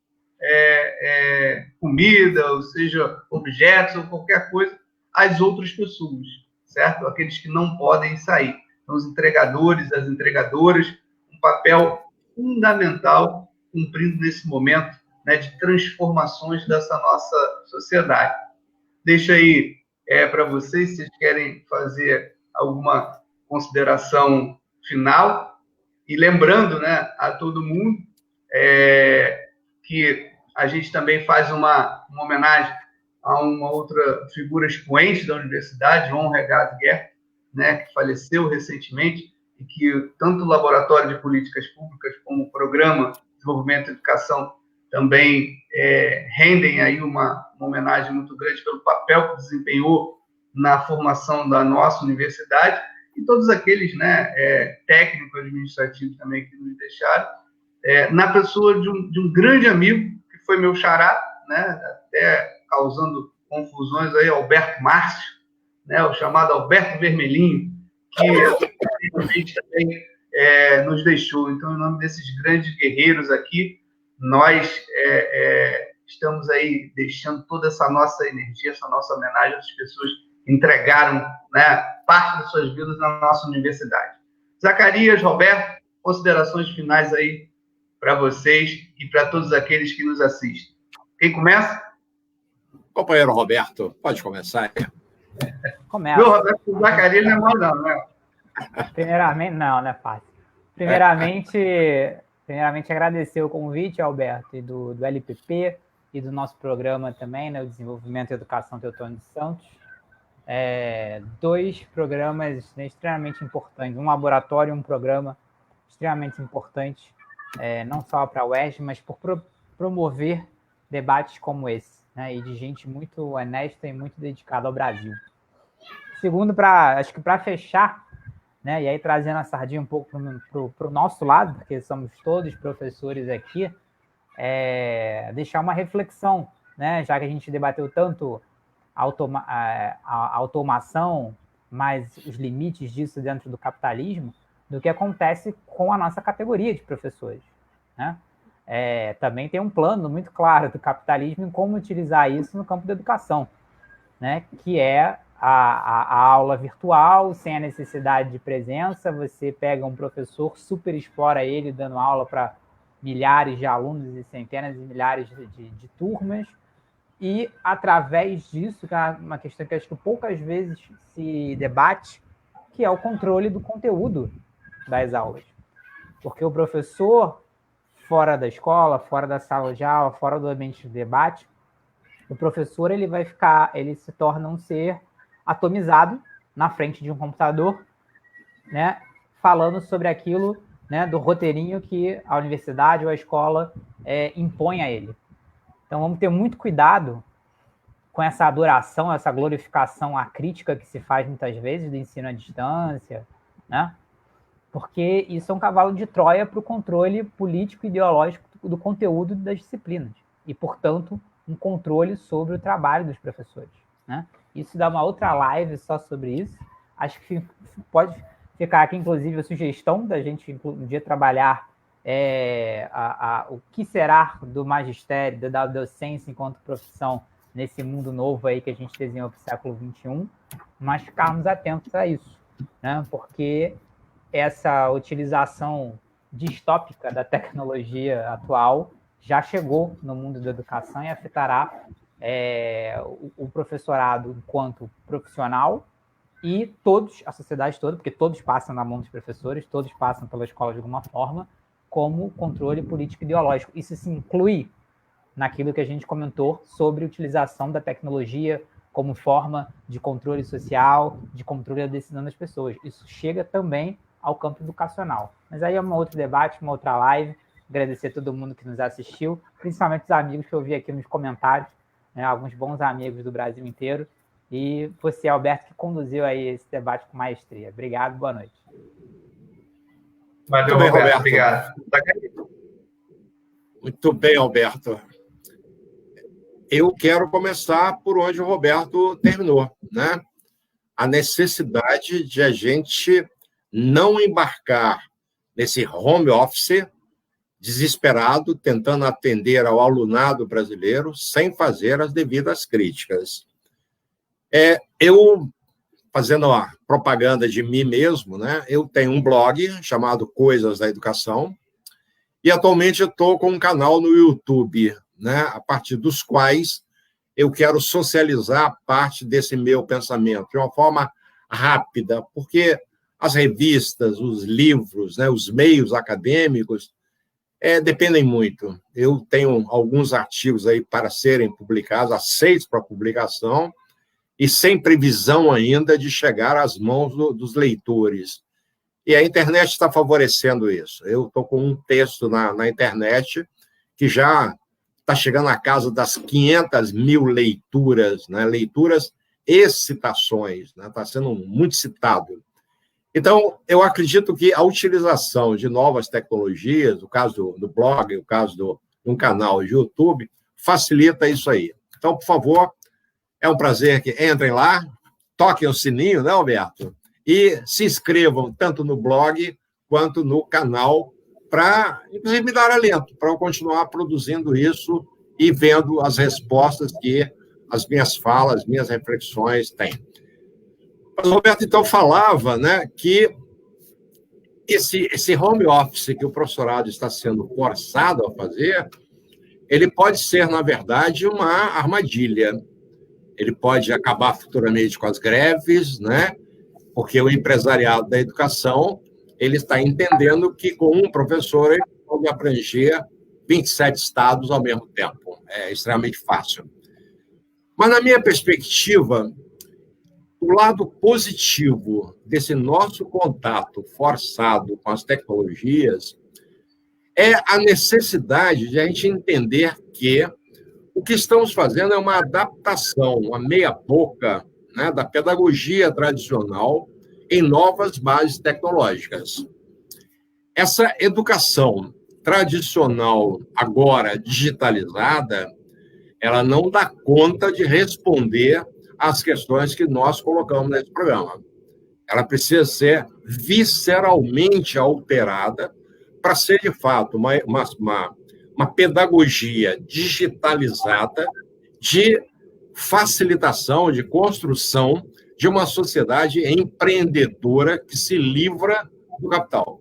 comida, ou seja, objetos ou qualquer coisa, às outras pessoas, certo? Aqueles que não podem sair. Então, os entregadores, as entregadoras, um papel fundamental cumprindo nesse momento de transformações dessa nossa sociedade. Deixo aí para vocês, se vocês querem fazer alguma consideração final. E lembrando, né, a todo mundo que a gente também faz uma homenagem a uma outra figura expoente da universidade, João Regado Guerra, né, que faleceu recentemente, e que tanto o Laboratório de Políticas Públicas como o Programa de Desenvolvimento e Educação também rendem aí uma homenagem muito grande pelo papel que desempenhou na formação da nossa universidade, e todos aqueles, né, técnicos administrativos também que nos deixaram, na pessoa de um grande amigo, que foi meu xará, né, até causando confusões aí, Alberto Márcio, né, o chamado Alberto Vermelhinho, que recentemente também nos deixou. Então, em nome desses grandes guerreiros aqui, nós estamos aí deixando toda essa nossa energia, essa nossa homenagem às pessoas que entregaram, né, parte das suas vidas na nossa universidade. Zacarias, Roberto, considerações finais aí para vocês e para todos aqueles que nos assistem. Quem começa? Companheiro Roberto, pode começar. Começa. Meu, Roberto, Zacarias não é mal, não, né? Primeiramente, não é fácil. Primeiramente, agradecer o convite, Alberto, e do LPP e do nosso programa também, né, o Desenvolvimento e Educação Teotônio de Santos. 2 programas, né, extremamente importantes, um laboratório e um programa extremamente importante, não só para a UERJ, mas por promover debates como esse, né, e de gente muito honesta e muito dedicada ao Brasil. Segundo, acho que para fechar, né, e aí trazendo a sardinha um pouco para o nosso lado, porque somos todos professores aqui, deixar uma reflexão, né, já que a gente debateu tanto a automação, mas os limites disso dentro do capitalismo, do que acontece com a nossa categoria de professores, né? Também tem um plano muito claro do capitalismo em como utilizar isso no campo da educação, né? Que é a aula virtual, sem a necessidade de presença. Você pega um professor, super explora ele, dando aula para milhares de alunos e centenas e milhares de turmas, e através disso, que é uma questão que acho que poucas vezes se debate, que é o controle do conteúdo das aulas. Porque o professor, fora da escola, fora da sala de aula, fora do ambiente de debate, o professor ele se torna um ser atomizado na frente de um computador, né, falando sobre aquilo, né, do roteirinho que a universidade ou a escola impõe a ele. Então, vamos ter muito cuidado com essa adoração, essa glorificação à crítica que se faz muitas vezes do ensino à distância, né? Porque isso é um cavalo de Troia para o controle político e ideológico do conteúdo das disciplinas e, portanto, um controle sobre o trabalho dos professores, né? Isso dá uma outra live só sobre isso. Acho que pode ficar aqui, inclusive, a sugestão da gente um dia trabalhar o que será do magistério, da docência enquanto profissão nesse mundo novo aí que a gente desenhou para o século XXI, mas ficarmos atentos a isso, né? Porque essa utilização distópica da tecnologia atual já chegou no mundo da educação e afetará o professorado enquanto profissional e a sociedade toda, porque todos passam na mão dos professores, todos passam pela escola de alguma forma, como controle político ideológico. Isso se inclui naquilo que a gente comentou sobre a utilização da tecnologia como forma de controle social, de controle da decisão das pessoas. Isso chega também ao campo educacional. Mas aí é um outro debate, uma outra live. Agradecer a todo mundo que nos assistiu, principalmente os amigos que eu vi aqui nos comentários, né, alguns bons amigos do Brasil inteiro. E você, Alberto, que conduziu aí esse debate com maestria. Obrigado, boa noite. Valeu, bem, Roberto. Obrigado. Muito bem, Alberto. Eu quero começar por onde o Roberto terminou, né? A necessidade de a gente não embarcar nesse home office desesperado, tentando atender ao alunado brasileiro sem fazer as devidas críticas. Eu, fazendo a propaganda de mim mesmo, né? Eu tenho um blog chamado Coisas da Educação e atualmente eu estou com um canal no YouTube, né? A partir dos quais eu quero socializar parte desse meu pensamento de uma forma rápida, porque as revistas, os livros, né, os meios acadêmicos dependem muito. Eu tenho alguns artigos aí para serem publicados, aceitos para publicação, e sem previsão ainda de chegar às mãos dos leitores. E a internet está favorecendo isso. Eu estou com um texto na internet que já está chegando à casa das 500 mil leituras, né? Leituras e citações, né? Está sendo muito citado. Então, eu acredito que a utilização de novas tecnologias, o caso do blog, o caso de um canal de YouTube, facilita isso aí. Então, por favor, é um prazer que entrem lá, toquem o sininho, né, Alberto? E se inscrevam tanto no blog quanto no canal para, inclusive, me dar alento, para eu continuar produzindo isso e vendo as respostas que as minhas falas, minhas reflexões têm. Mas o Roberto, então, falava, né, que esse home office que o professorado está sendo forçado a fazer, ele pode ser, na verdade, uma armadilha. Ele pode acabar futuramente com as greves, né? Porque o empresariado da educação ele está entendendo que com um professor ele pode abranger 27 estados ao mesmo tempo. É extremamente fácil. Mas, na minha perspectiva, o lado positivo desse nosso contato forçado com as tecnologias é a necessidade de a gente entender que o que estamos fazendo é uma adaptação, uma meia-boca, né, da pedagogia tradicional em novas bases tecnológicas. Essa educação tradicional, agora digitalizada, ela não dá conta de responder às questões que nós colocamos nesse programa. Ela precisa ser visceralmente alterada para ser, de fato, uma pedagogia digitalizada de facilitação, de construção de uma sociedade empreendedora que se livra do capital.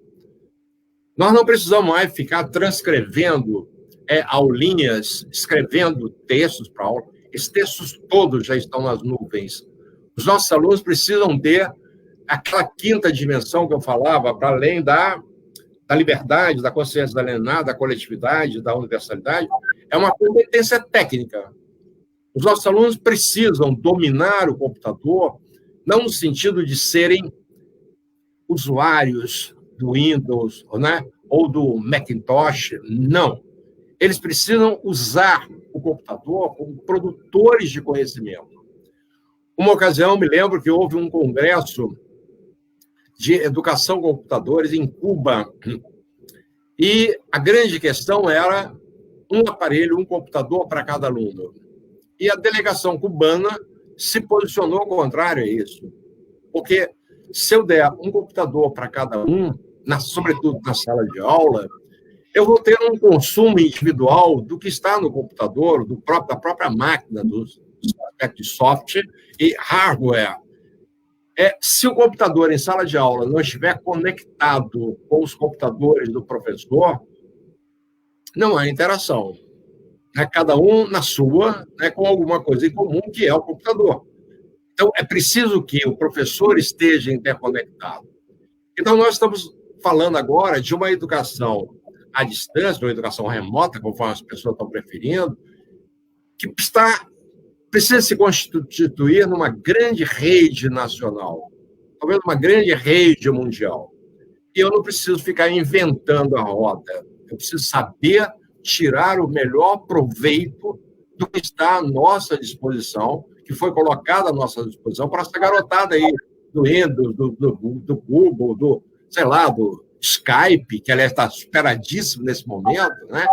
Nós não precisamos mais ficar transcrevendo aulinhas, escrevendo textos para aula. Esses textos todos já estão nas nuvens. Os nossos alunos precisam ter aquela quinta dimensão que eu falava, para além da liberdade, da consciência alienada, da coletividade, da universalidade, é uma competência técnica. Os nossos alunos precisam dominar o computador, não no sentido de serem usuários do Windows, né, ou do Macintosh, não. Eles precisam usar o computador como produtores de conhecimento. Uma ocasião, me lembro que houve um congresso de educação com computadores em Cuba, e a grande questão era um aparelho, um computador para cada aluno. E a delegação cubana se posicionou ao contrário a isso. Porque se eu der um computador para cada um, sobretudo na sala de aula, eu vou ter um consumo individual do que está no computador, da própria máquina, dos aspectos de software e hardware. Se o computador em sala de aula não estiver conectado com os computadores do professor, não há interação. Cada um na sua, com alguma coisa em comum, que é o computador. Então, é preciso que o professor esteja interconectado. Então, nós estamos falando agora de uma educação à distância, uma educação remota, conforme as pessoas estão preferindo, que precisa se constituir numa grande rede nacional, talvez uma grande rede mundial. E eu não preciso ficar inventando a roda, eu preciso saber tirar o melhor proveito do que está à nossa disposição, que foi colocado à nossa disposição para essa garotada aí do Windows, do Google, do Skype, que, aliás, está superadíssimo nesse momento, né?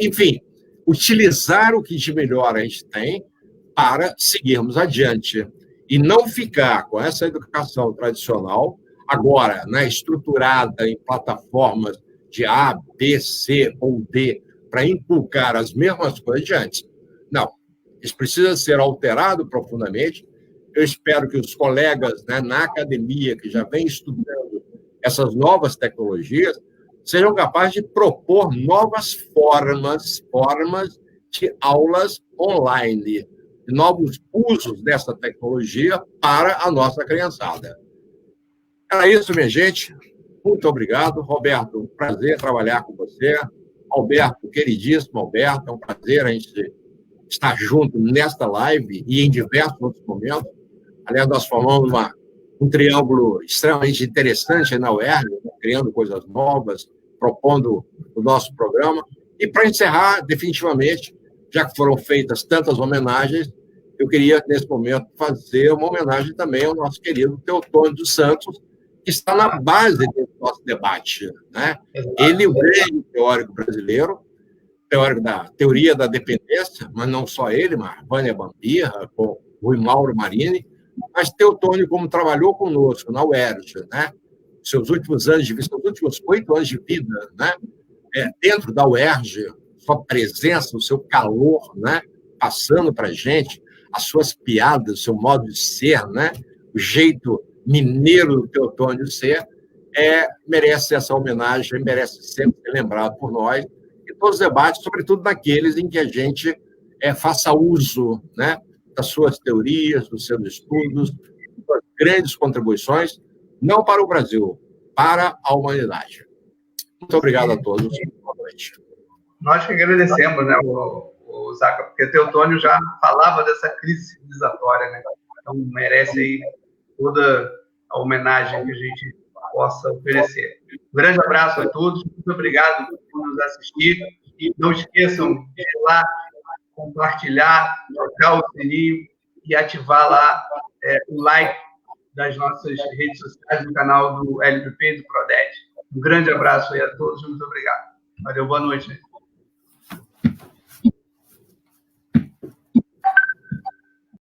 Enfim, utilizar o que de melhor a gente tem para seguirmos adiante e não ficar com essa educação tradicional, agora, né, estruturada em plataformas de A, B, C ou D, para inculcar as mesmas coisas de antes. Não, isso precisa ser alterado profundamente. Eu espero que os colegas, né, na academia, que já vêm estudando essas novas tecnologias, sejam capazes de propor novas formas de aulas online, novos usos dessa tecnologia para a nossa criançada. Era isso, minha gente. Muito obrigado, Roberto. Um prazer trabalhar com você. Alberto, queridíssimo Alberto, é um prazer a gente estar junto nesta live e em diversos outros momentos. Aliás, nós formamos um triângulo extremamente interessante na UERJ, criando coisas novas, propondo o nosso programa. E, para encerrar, definitivamente, já que foram feitas tantas homenagens, eu queria, nesse momento, fazer uma homenagem também ao nosso querido Teotônio dos Santos, que está na base do nosso debate, né? Ele, o grande teórico brasileiro, teórico da teoria da dependência, mas não só ele, mas Vânia Vampirra, com Rui Mauro Marini, mas Teotônio, como trabalhou conosco na UERJ, né? Seus últimos anos de vida, seus últimos 8 anos de vida, né? Dentro da UERJ, sua presença, o seu calor, né? Passando para a gente, as suas piadas, o seu modo de ser, né? O jeito mineiro do Teotônio ser, merece essa homenagem, merece sempre ser lembrado por nós, e todos os debates, sobretudo naqueles em que a gente faça uso, né, das suas teorias, dos seus estudos, das grandes contribuições, não para o Brasil, para a humanidade. Muito obrigado a todos. Boa noite. Nós que agradecemos, né, o Zaca, porque Teotônio já falava dessa crise civilizatória, né? Então merece aí toda a homenagem que a gente possa oferecer. Um grande abraço a todos, muito obrigado por nos assistir, e não esqueçam de ir lá, compartilhar, tocar o sininho e ativar lá o like das nossas redes sociais, do canal do LPP e do Proded. Um grande abraço aí a todos, muito obrigado. Valeu, boa noite.